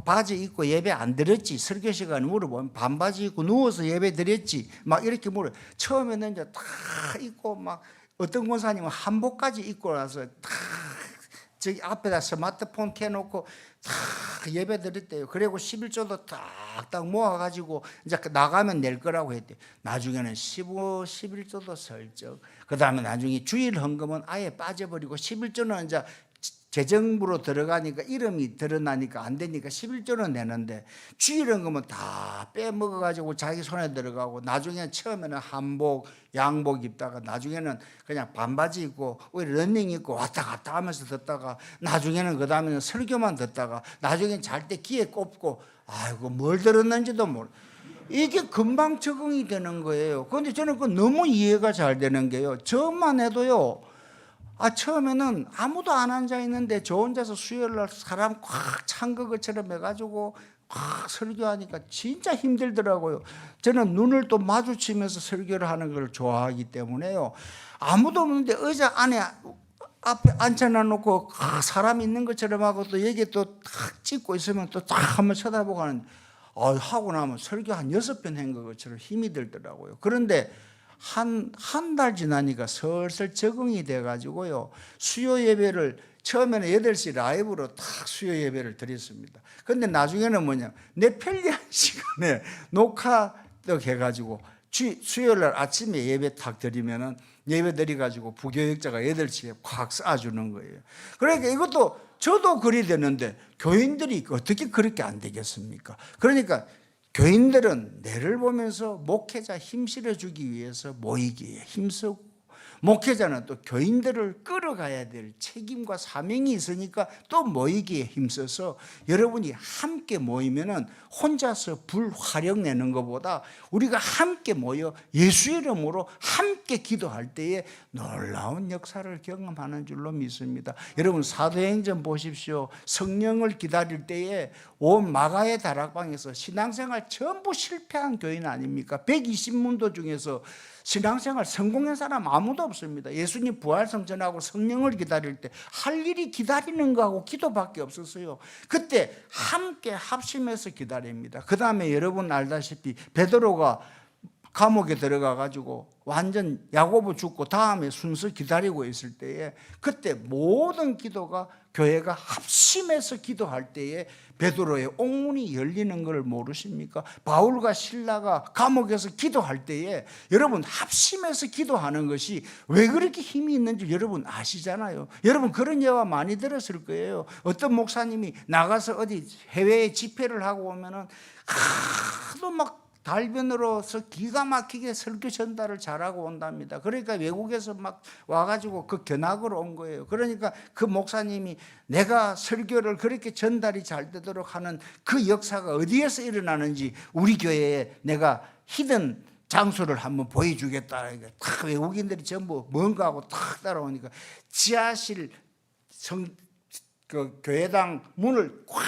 Speaker 1: 바지 입고 예배 안 드렸지. 설교 시간에 물어보면 반바지 입고 누워서 예배 드렸지. 막 이렇게 물어. 처음에는 이제 다 입고 막 어떤 권사님은 한복까지 입고 나서 다 저기 앞에다 스마트폰 켜놓고 다 예배 드렸대요. 그리고 11조도 딱딱 모아가지고 이제 나가면 낼 거라고 했대요. 나중에는 15, 11조도 슬쩍. 그 다음에 나중에 주일 헌금은 아예 빠져버리고 11조는 이제 재정부로 들어가니까 이름이 드러나니까 안 되니까 11조는 내는데 주일 헌금은 다 빼먹어가지고 자기 손에 들어가고 나중에 처음에는 한복, 양복 입다가 나중에는 그냥 반바지 입고 러닝 입고 왔다 갔다 하면서 듣다가 나중에는 그 다음에는 설교만 듣다가 나중엔 잘 때 귀에 꼽고 아이고 뭘 들었는지도 모르. 이게 금방 적응이 되는 거예요. 그런데 저는 그 너무 이해가 잘 되는 게요. 저만 해도요. 처음에는 아무도 안 앉아 있는데 저 혼자서 수요일 날 사람 꽉 찬 것처럼 해가지고 꽉 설교하니까 진짜 힘들더라고요. 저는 눈을 또 마주치면서 설교를 하는 걸 좋아하기 때문에요. 아무도 없는데 의자 안에 앞에 앉혀놔 놓고 사람 있는 것처럼 하고 또 여기 또 탁 찍고 있으면 또 딱 한번 쳐다보고 하는 하고 나면 설교 한 6번 한 것처럼 힘이 들더라고요. 그런데 한 달 지나니까 슬슬 적응이 돼가지고요. 수요 예배를 처음에는 8시 라이브로 딱 수요 예배를 드렸습니다. 근데 나중에는 뭐냐, 내 편리한 시간에 녹화 해가지고 수요일 날 아침에 예배 탁 드리면은 예배 드려가지고 부교역자가 8시에 콱 쏴주는 거예요. 그러니까 이것도 저도 그리 되는데 교인들이 어떻게 그렇게 안 되겠습니까? 그러니까 교인들은 내를 보면서 목회자 힘 실어주기 위해서 모이기에 힘쓰고 목회자는 또 교인들을 끌어가야 될 책임과 사명이 있으니까 또 모이기에 힘써서 여러분이 함께 모이면은 혼자서 불화력 내는 것보다 우리가 함께 모여 예수 이름으로 함께 기도할 때에 놀라운 역사를 경험하는 줄로 믿습니다. 여러분 사도행전 보십시오. 성령을 기다릴 때에 온 마가의 다락방에서 신앙생활 전부 실패한 교인 아닙니까? 120문도 중에서 신앙생활 성공한 사람 아무도 없습니다. 예수님 부활성 전하고 성령을 기다릴 때 할 일이 기다리는 거하고 기도밖에 없었어요. 그때 함께 합심해서 기다립니다. 그 다음에 여러분 알다시피 베드로가 감옥에 들어가 가지고 완전 야고보 죽고 다음에 순서 기다리고 있을 때에 그때 모든 기도가 교회가 합심해서 기도할 때에 베드로의 옥문이 열리는 걸 모르십니까? 바울과 실라가 감옥에서 기도할 때에 여러분 합심해서 기도하는 것이 왜 그렇게 힘이 있는지 여러분 아시잖아요. 여러분 그런 예화 많이 들었을 거예요. 어떤 목사님이 나가서 어디 해외에 집회를 하고 오면은 하도 막 달변으로서 기가 막히게 설교 전달을 잘하고 온답니다. 그러니까 외국에서 막 와가지고 그 견학으로 온 거예요. 그러니까 그 목사님이 내가 설교를 그렇게 전달이 잘 되도록 하는 그 역사가 어디에서 일어나는지 우리 교회에 내가 히든 장소를 한번 보여주겠다. 탁 외국인들이 전부 뭔가 하고 탁 따라오니까 지하실 그 교회당 문을 꽉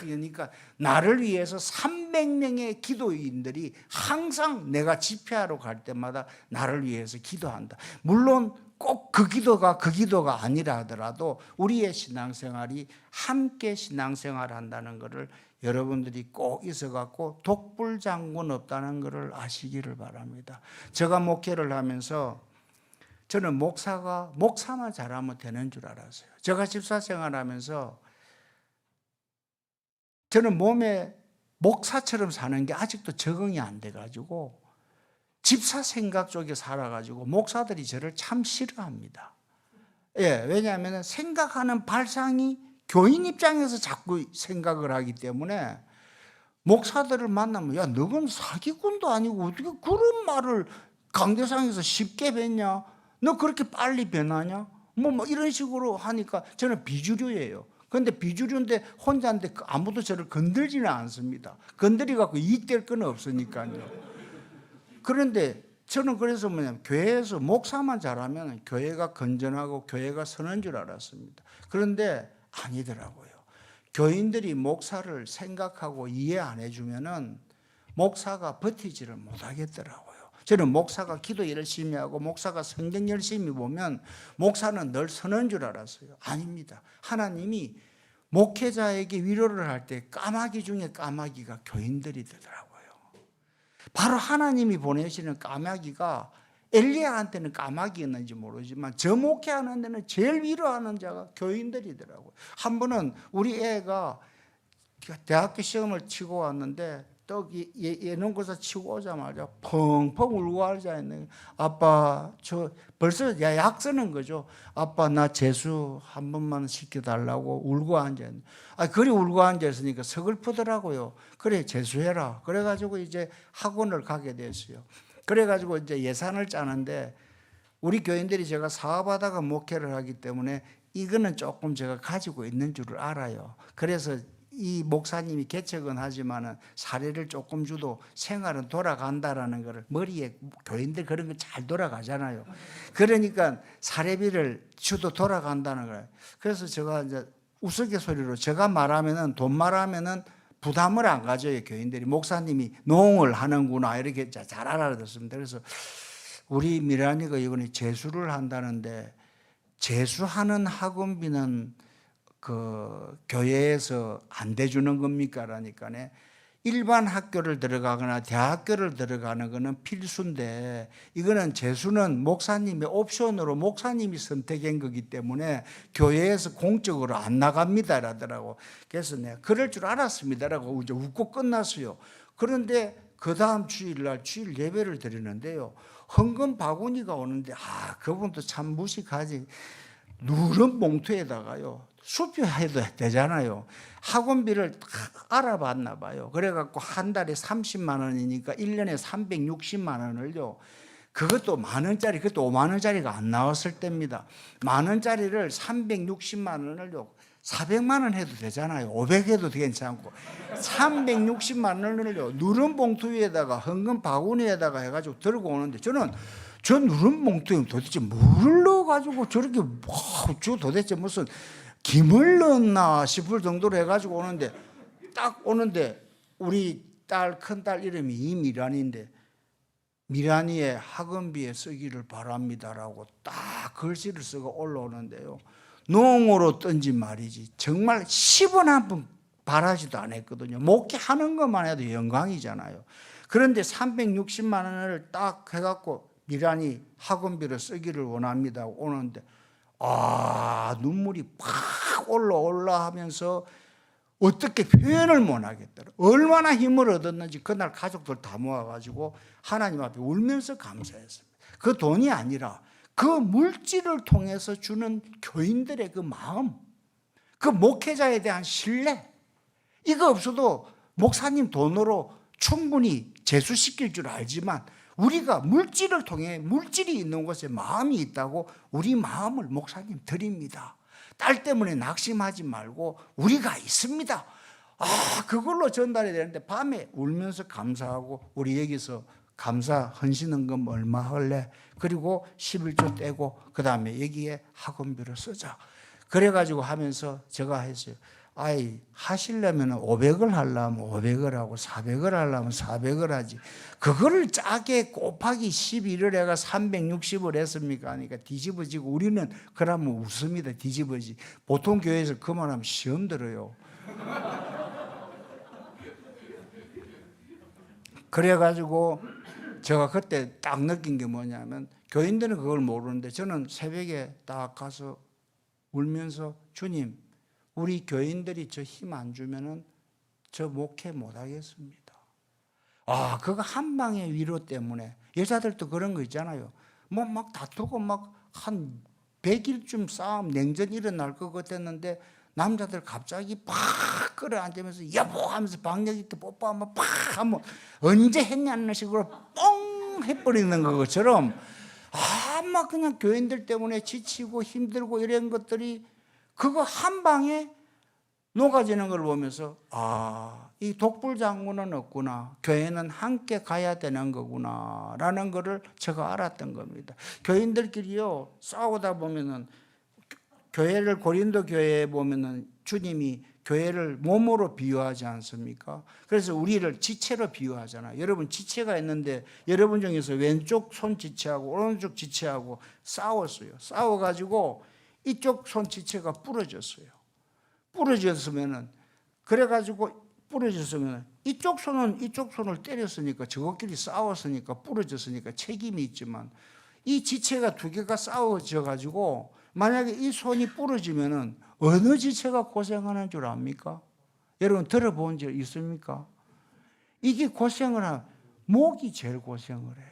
Speaker 1: 여니까 나를 위해서 300명의 기도인들이 항상 내가 집회하러 갈 때마다 나를 위해서 기도한다. 물론 꼭 그 기도가 아니라 하더라도 우리의 신앙생활이 함께 신앙생활 한다는 것을 여러분들이 꼭 있어갖고 독불장군 없다는 것을 아시기를 바랍니다. 제가 목회를 하면서 저는 목사만 잘하면 되는 줄 알았어요. 제가 집사 생활하면서 저는 몸에 목사처럼 사는 게 아직도 적응이 안 돼가지고 집사 생각 쪽에 살아가지고 목사들이 저를 참 싫어합니다. 예, 왜냐하면 생각하는 발상이 교인 입장에서 자꾸 생각을 하기 때문에 목사들을 만나면 야, 너는 사기꾼도 아니고 어떻게 그런 말을 강대상에서 쉽게 뱉냐? 너 그렇게 빨리 변하냐? 뭐 이런 식으로 하니까 저는 비주류예요. 그런데 비주류인데 혼자인데 아무도 저를 건들지는 않습니다. 건드리갖고 이익될 건 없으니까요. 그런데 저는 그래서 교회에서 목사만 잘하면 교회가 건전하고 교회가 서는 줄 알았습니다. 그런데 아니더라고요. 교인들이 목사를 생각하고 이해 안 해주면은 목사가 버티지를 못하겠더라고요. 저는 목사가 기도 열심히 하고 목사가 성경 열심히 보면 목사는 늘 서는 줄 알았어요. 아닙니다. 하나님이 목회자에게 위로를 할 때 까마귀 중에 까마귀가 교인들이 되더라고요. 바로 하나님이 보내시는 까마귀가 엘리야한테는 까마귀였는지 모르지만 저 목회하는 데는 제일 위로하는 자가 교인들이더라고요. 한 번은 우리 애가 대학교 시험을 치고 왔는데 또 예능고사 치고 오자마자 펑펑 울고 앉아있네. 아빠 저 벌써 약 쓰는 거죠. 아빠 나 재수 한 번만 시켜달라고 울고 앉아있네. 그리 울고 앉아있으니까 서글프더라고요. 그래 재수해라. 그래가지고 이제 학원을 가게 됐어요. 그래가지고 이제 예산을 짜는데 우리 교인들이 제가 사업하다가 목회를 하기 때문에 이거는 조금 제가 가지고 있는 줄을 알아요. 그래서 이 목사님이 개척은 하지만은 사례를 조금 주도 생활은 돌아간다라는 것을 머리에 교인들 그런 거 잘 돌아가잖아요. 그러니까 사례비를 주도 돌아간다는 거예요. 그래서 제가 이제 우스갯소리로 제가 말하면은 돈 말하면은 부담을 안 가져요. 교인들이 목사님이 농을 하는구나 이렇게 잘 알아듣습니다. 그래서 우리 미란이가 이번에 재수를 한다는데 재수하는 학원비는 그 교회에서 안 대주는 겁니까? 라니까네. 일반 학교를 들어가거나 대학교를 들어가는 거는 필수인데 이거는 재수는 목사님의 옵션으로 목사님이 선택한 거기 때문에 교회에서 공적으로 안 나갑니다 라더라고. 그래서 내가 그럴 줄 알았습니다 라고 이제 웃고 끝났어요. 그런데 그 다음 주일날 주일 예배를 드리는데요, 헌금 바구니가 오는데 그분도 참 무식하지. 누런 봉투에다가요 수표해도 되잖아요. 학원비를 알아봤나 봐요. 그래갖고 한 달에 30만 원이니까 1년에 360만 원을요 그것도 10,000원짜리, 그것도 50,000원짜리가 안 나왔을 때입니다. 10,000원짜리를 360만 원을요, 400만 원 해도 되잖아요. 500 해도 괜찮고. 360만 원을요, 누런 봉투 위에다가 헌금 바구니에다가 해가지고 들고 오는데, 저는 저 누런 봉투에 도대체 뭘 넣어가지고 저렇게, 저 도대체 무슨 김을 넣었나 싶을 정도로 해가지고 오는데, 딱 오는데, 우리 딸, 큰딸 이름이 이미란인데, 미란이의 학원비에 쓰기를 바랍니다라고 딱 글씨를 쓰고 올라오는데요, 농으로 던진 말이지 정말 10원 한 푼 바라지도 않았거든요. 목회하는 것만 해도 영광이잖아요. 그런데 360만 원을 딱 해갖고 미란이 학원비로 쓰기를 원합니다 오는데, 눈물이 팍 올라 하면서 어떻게 표현을 못 하겠더라. 얼마나 힘을 얻었는지 그날 가족들 다 모아가지고 하나님 앞에 울면서 감사했습니다. 그 돈이 아니라 그 물질을 통해서 주는 교인들의 그 마음, 그 목회자에 대한 신뢰, 이거 없어도 목사님 돈으로 충분히 재수시킬 줄 알지만, 우리가 물질을 통해 물질이 있는 곳에 마음이 있다고 우리 마음을 목사님 드립니다. 딸 때문에 낙심하지 말고 우리가 있습니다. 그걸로 전달해야 되는데, 밤에 울면서 감사하고, 우리 여기서 감사 헌신헌금 얼마 할래? 그리고 11조 떼고 그 다음에 여기에 학원비로 쓰자. 그래가지고 하면서 제가 했어요. 하시려면 500을 하려면 500을 하고 400을 하려면 400을 하지. 그거를 짜게 곱하기 12를 해가 360을 했습니까? 하니까 뒤집어지고, 우리는 그러면 웃습니다. 뒤집어지. 보통 교회에서 그만하면 시험 들어요. 그래가지고 제가 그때 딱 느낀 게 뭐냐면, 교인들은 그걸 모르는데 저는 새벽에 딱 가서 울면서, 주님, 우리 교인들이 저 힘 안 주면은 저 목회 못 하겠습니다. 그거 한 방의 위로 때문에. 여자들도 그런 거 있잖아요. 막 다투고 막 한 100일쯤 싸움, 냉전 일어날 것 같았는데, 남자들 갑자기 팍 끌어앉으면서 여보 하면서 박력 있게 뽀뽀하면 팍 하면 언제 했냐는 식으로 뻥 해버리는 것처럼, 막 그냥 교인들 때문에 지치고 힘들고 이런 것들이 그거 한 방에 녹아지는 걸 보면서, 이 독불장군은 없구나, 교회는 함께 가야 되는 거구나 라는 거를 제가 알았던 겁니다. 교인들끼리요 싸우다 보면은, 교회를, 고린도 교회에 보면은 주님이 교회를 몸으로 비유하지 않습니까? 그래서 우리를 지체로 비유하잖아요. 여러분 지체가 있는데, 여러분 중에서 왼쪽 손 지체하고 오른쪽 지체하고 싸웠어요. 싸워가지고 이쪽 손 지체가 부러졌어요. 부러졌으면은, 그래가지고 부러졌으면 이쪽 손은 이쪽 손을 때렸으니까, 저것끼리 싸웠으니까 부러졌으니까 책임이 있지만, 이 지체가 두 개가 싸워져 가지고 만약에 이 손이 부러지면은 어느 지체가 고생하는 줄 압니까? 여러분 들어본 적 있습니까? 이게 고생을 하면 목이 제일 고생을 해요.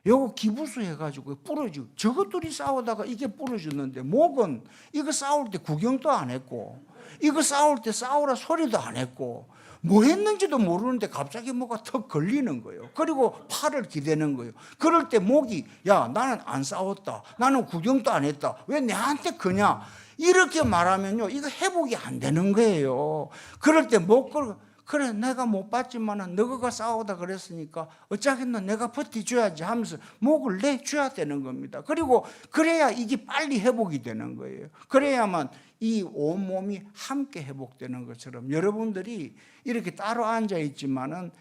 Speaker 1: 요거 기부수 해가지고 부러지고, 저것들이 싸우다가 이게 부러졌는데, 목은 이거 싸울 때 구경도 안 했고, 이거 싸울 때 싸우라 소리도 안 했고, 뭐 했는지도 모르는데 갑자기 뭐가 턱 걸리는 거예요. 그리고 팔을 기대는 거예요. 그럴 때 목이, 야, 나는 안 싸웠다, 나는 구경도 안 했다, 왜 내한테 그냐, 이렇게 말하면요, 이거 회복이 안 되는 거예요. 그럴 때 목 걸고, 그래 내가 못 봤지만은 너가 싸우다 그랬으니까 어쩌겠노, 내가 버텨줘야지 하면서 목을 내줘야 되는 겁니다. 그리고 그래야 이게 빨리 회복이 되는 거예요. 그래야만 이 온몸이 함께 회복되는 것처럼, 여러분들이 이렇게 따로 앉아 있지만은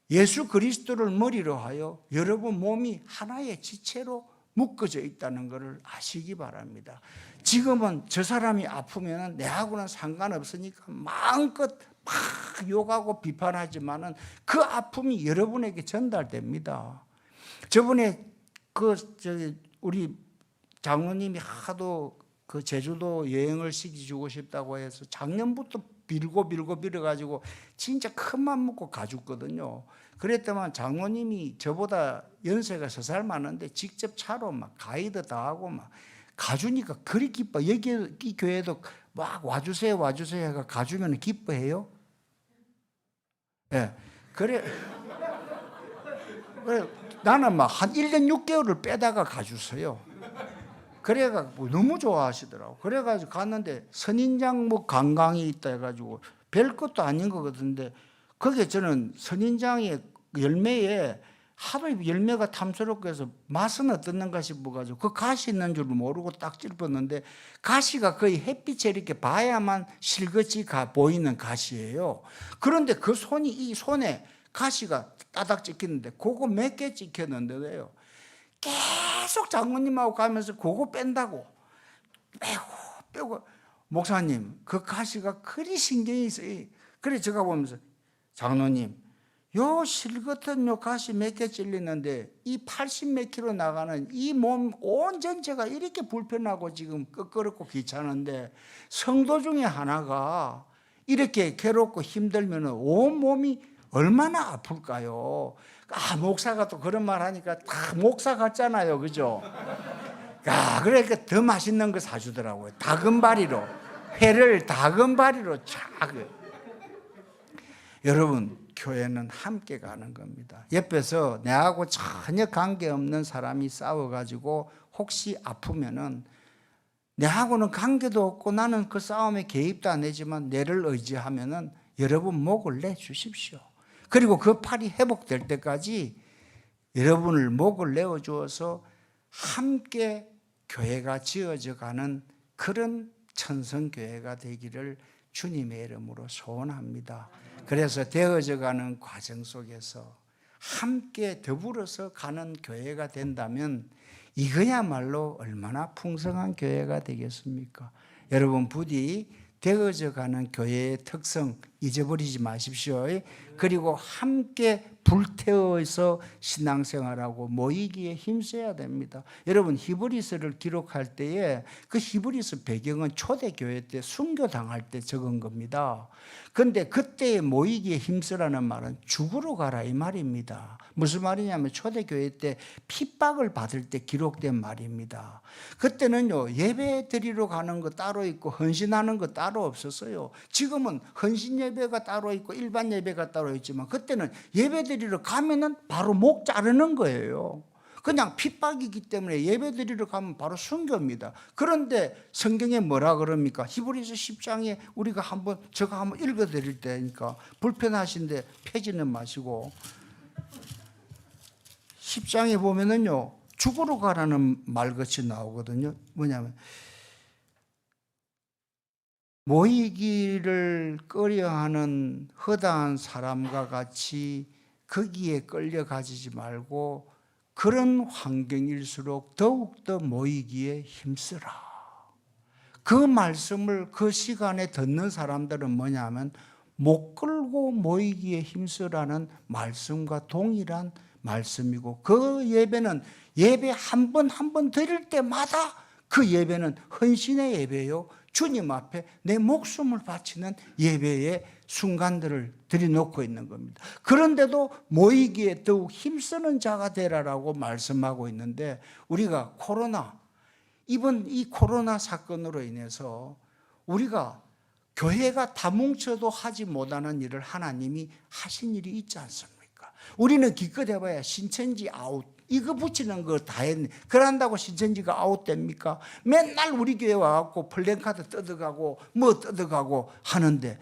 Speaker 1: 예수 그리스도를 머리로 하여 여러분 몸이 하나의 지체로 묶어져 있다는 것을 아시기 바랍니다. 지금은 저 사람이 아프면 내하고는 상관없으니까 마음껏 막 욕하고 비판하지만은 그 아픔이 여러분에게 전달됩니다. 저번에 우리 장로님이 하도 그 제주도 여행을 시켜주고 싶다고 해서 작년부터 빌어가지고 진짜 큰 맘 먹고 가줬거든요. 그랬더만 장로님이 저보다 연세가 3살 많은데 직접 차로 막 가이드 다 하고 막 가주니까 그리 기뻐. 여기 이 교회도 막 와주세요 해가 가주면 기뻐해요? 예. 그래. 나는 막 한 1년 6개월을 빼다가 가주세요. 그래가지고 너무 좋아하시더라고. 그래가지고 갔는데 선인장 뭐 관광이 있다 해가지고 별 것도 아닌 것 같은데 거기에 저는 선인장의 열매에 하도 열매가 탐스럽게 해서 맛은 어떻는가 싶어가지고 그 가시 있는 줄 모르고 딱 찔렀는데 가시가 거의 햇빛에 이렇게 봐야만 실것이 보이는 가시예요. 그런데 그 이 손에 가시가 따닥 찍히는데 그거 몇 개 찍혔는데요. 계속 장모님하고 가면서 그거 뺀다고 빼고 목사님 그 가시가 그리 신경이 써요. 그래 제가 보면서 장로님 요 실같은 요 가시 몇 개 찔리는데 이 80 몇 킬로 나가는 이 몸 온 전체가 이렇게 불편하고 지금 끄끄럽고 귀찮은데 성도 중에 하나가 이렇게 괴롭고 힘들면 온 몸이 얼마나 아플까요? 목사가 또 그런 말 하니까 다 목사 같잖아요. 그죠? 그러니까 더 맛있는 거 사주더라고요. 다금바리로. 회를 다금바리로 쫙. 여러분, 교회는 함께 가는 겁니다. 옆에서 내하고 전혀 관계없는 사람이 싸워가지고 혹시 아프면은 내하고는 관계도 없고 나는 그 싸움에 개입도 안 하지만 내를 의지하면은 여러분 목을 내 주십시오. 그리고 그 팔이 회복될 때까지 여러분을 목을 내어 주어서 함께 교회가 지어져 가는 그런 천성교회가 되기를 주님의 이름으로 소원합니다. 그래서 되어져 가는 과정 속에서 함께 더불어서 가는 교회가 된다면 이거야말로 얼마나 풍성한 교회가 되겠습니까? 여러분 부디 되어져 가는 교회의 특성 잊어버리지 마십시오. 그리고 함께 불태워서 신앙생활하고 모이기에 힘써야 됩니다. 여러분 히브리서를 기록할 때에 그 히브리서 배경은 초대교회 때 순교당할 때 적은 겁니다. 그런데 그때 모이기에 힘쓰라는 말은 죽으러 가라 이 말입니다. 무슨 말이냐면 초대교회 때 핍박을 받을 때 기록된 말입니다. 그때는요 예배 드리러 가는 거 따로 있고 헌신하는 거 따로 없었어요. 지금은 헌신 예배가 따로 있고 일반 예배가 따로 있지만 그때는 예배 드리러 가면은 바로 목 자르는 거예요. 그냥 핍박이기 때문에 예배 드리러 가면 바로 순교입니다. 그런데 성경에 뭐라 그럽니까? 히브리서 10장에 우리가 제가 한번 읽어 드릴 때니까 불편하신데 펴지는 마시고 10장에 보면은요 죽으러 가라는 말같이 나오거든요. 뭐냐면 모이기를 꺼려하는 허다한 사람과 같이 거기에 끌려가지 말고 그런 환경일수록 더욱더 모이기에 힘쓰라. 그 말씀을 그 시간에 듣는 사람들은 뭐냐면 목 끌고 모이기에 힘쓰라는 말씀과 동일한 말씀이고 그 예배는 예배 한 번 한 번 드릴 때마다 그 예배는 헌신의 예배요. 주님 앞에 내 목숨을 바치는 예배의 순간들을 들여놓고 있는 겁니다. 그런데도 모이기에 더욱 힘쓰는 자가 되라라고 말씀하고 있는데 우리가 이번 이 코로나 사건으로 인해서 우리가 교회가 다 뭉쳐도 하지 못하는 일을 하나님이 하신 일이 있지 않습니까? 우리는 기껏 해봐야 신천지 아웃 이거 붙이는 거 다 했네. 그런다고 신천지가 아웃됩니까? 맨날 우리 교회 와갖고 플랜카드 뜯어가고 뭐 뜯어가고 하는데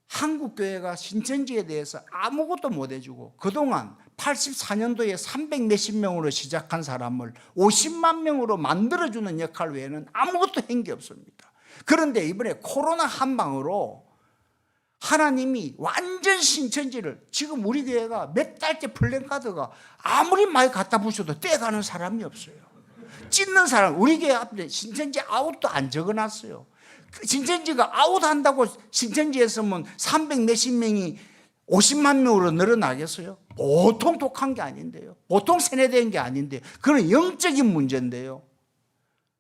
Speaker 1: 한국 교회가 신천지에 대해서 아무것도 못 해주고 그동안 84년도에 300 몇십 명으로 시작한 사람을 50만 명으로 만들어주는 역할 외에는 아무것도 한 게 없습니다. 그런데 이번에 코로나 한 방으로 하나님이 완전 신천지를 지금 우리 교회가 몇 달째 플랜카드가 아무리 많이 갖다 부셔도 떼가는 사람이 없어요. 찢는 사람 우리 교회 앞에 신천지 아웃도 안 적어놨어요. 신천지가 아웃한다고 신천지에서 300 몇십 명이 50만 명으로 늘어나겠어요? 보통 독한 게 아닌데요. 보통 세뇌된 게 아닌데 그건 영적인 문제인데요.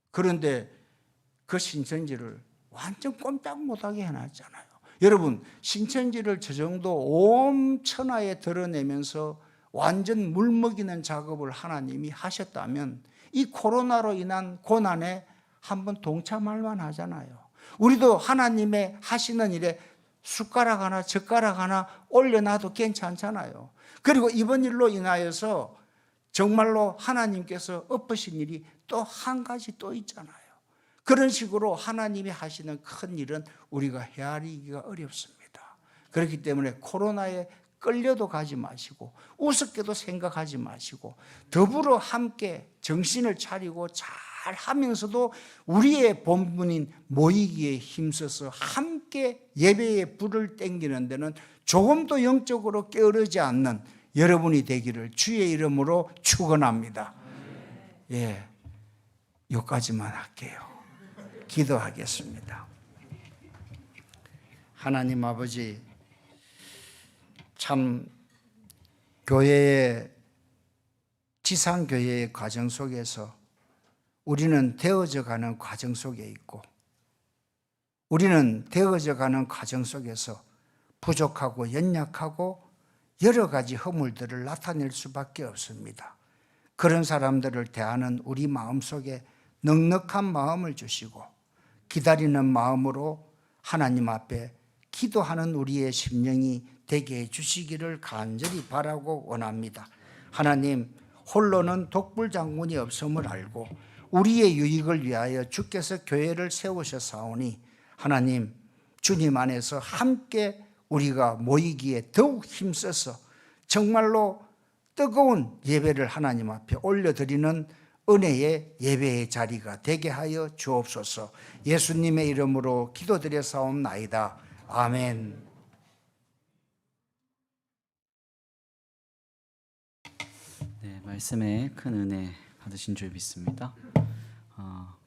Speaker 1: 그런데 그 신천지를 완전 꼼짝 못하게 해놨잖아요. 여러분 신천지를 저 정도 온 천하에 드러내면서 완전 물먹이는 작업을 하나님이 하셨다면 이 코로나로 인한 고난에 한번 동참할 만하잖아요. 우리도 하나님의 하시는 일에 숟가락 하나 젓가락 하나 올려놔도 괜찮잖아요. 그리고 이번 일로 인하여서 정말로 하나님께서 엎으신 일이 또 한 가지 또 있잖아요. 그런 식으로 하나님이 하시는 큰 일은 우리가 헤아리기가 어렵습니다. 그렇기 때문에 코로나에 끌려도 가지 마시고 우습게도 생각하지 마시고 더불어 함께 정신을 차리고 잘 하면서도 우리의 본분인 모이기에 힘써서 함께 예배의 불을 땡기는 데는 조금도 영적으로 게으르지 않는 여러분이 되기를 주의 이름으로 축원합니다. 예, 여기까지만 할게요. 기도하겠습니다. 하나님 아버지, 참 교회의 지상교회의 과정 속에서 우리는 되어져 가는 과정 속에 있고 우리는 되어져 가는 과정 속에서 부족하고 연약하고 여러 가지 허물들을 나타낼 수밖에 없습니다. 그런 사람들을 대하는 우리 마음속에 넉넉한 마음을 주시고 기다리는 마음으로 하나님 앞에 기도하는 우리의 심령이 되게 해주시기를 간절히 바라고 원합니다. 하나님, 홀로는 독불장군이 없음을 알고 우리의 유익을 위하여 주께서 교회를 세우셨사오니 하나님, 주님 안에서 함께 우리가 모이기에 더욱 힘써서 정말로 뜨거운 예배를 하나님 앞에 올려드리는 은혜의 예배의 자리가 되게 하여 주옵소서. 예수님의 이름으로 기도드려 사옵나이다. 아멘.
Speaker 2: 네, 말씀에 큰 은혜 받으신 줄 믿습니다.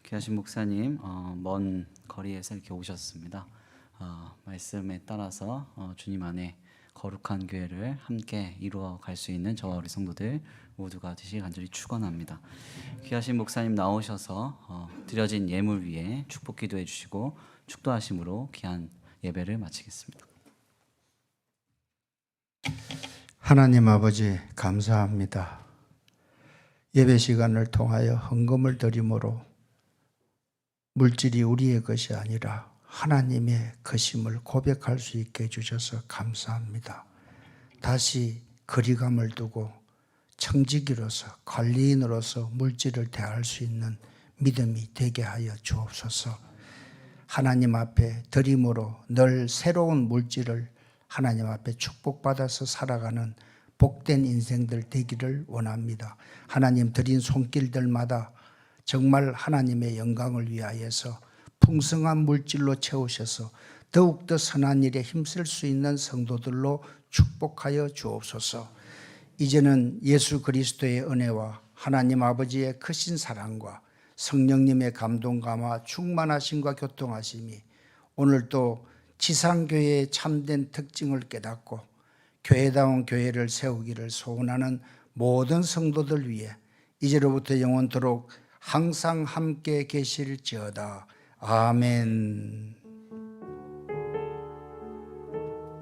Speaker 2: 귀하신 목사님, 먼 거리에서 이렇게 오셨습니다. 말씀에 따라서 주님 안에 거룩한 교회를 함께 이루어 갈 수 있는 저와 우리 성도들 모두가 되시길 간절히 축원합니다. 귀하신 목사님 나오셔서 드려진 예물 위에 축복 기도해 주시고 축도하심으로 귀한 예배를 마치겠습니다.
Speaker 1: 하나님 아버지, 감사합니다. 예배 시간을 통하여 헌금을 드림으로 물질이 우리의 것이 아니라 하나님의 것임을 고백할 수 있게 해주셔서 감사합니다. 다시 거리감을 두고 청지기로서 관리인으로서 물질을 대할 수 있는 믿음이 되게 하여 주옵소서. 하나님 앞에 드림으로 늘 새로운 물질을 하나님 앞에 축복받아서 살아가는 복된 인생들 되기를 원합니다. 하나님 드린 손길들마다 정말 하나님의 영광을 위하여서 풍성한 물질로 채우셔서 더욱더 선한 일에 힘쓸 수 있는 성도들로 축복하여 주옵소서. 이제는 예수 그리스도의 은혜와 하나님 아버지의 크신 사랑과 성령님의 감동감화 충만하심과 교통하심이 오늘도 지상교회의 참된 특징을 깨닫고 교회다운 교회를 세우기를 소원하는 모든 성도들 위해 이제로부터 영원토록 항상 함께 계실지어다. 아멘.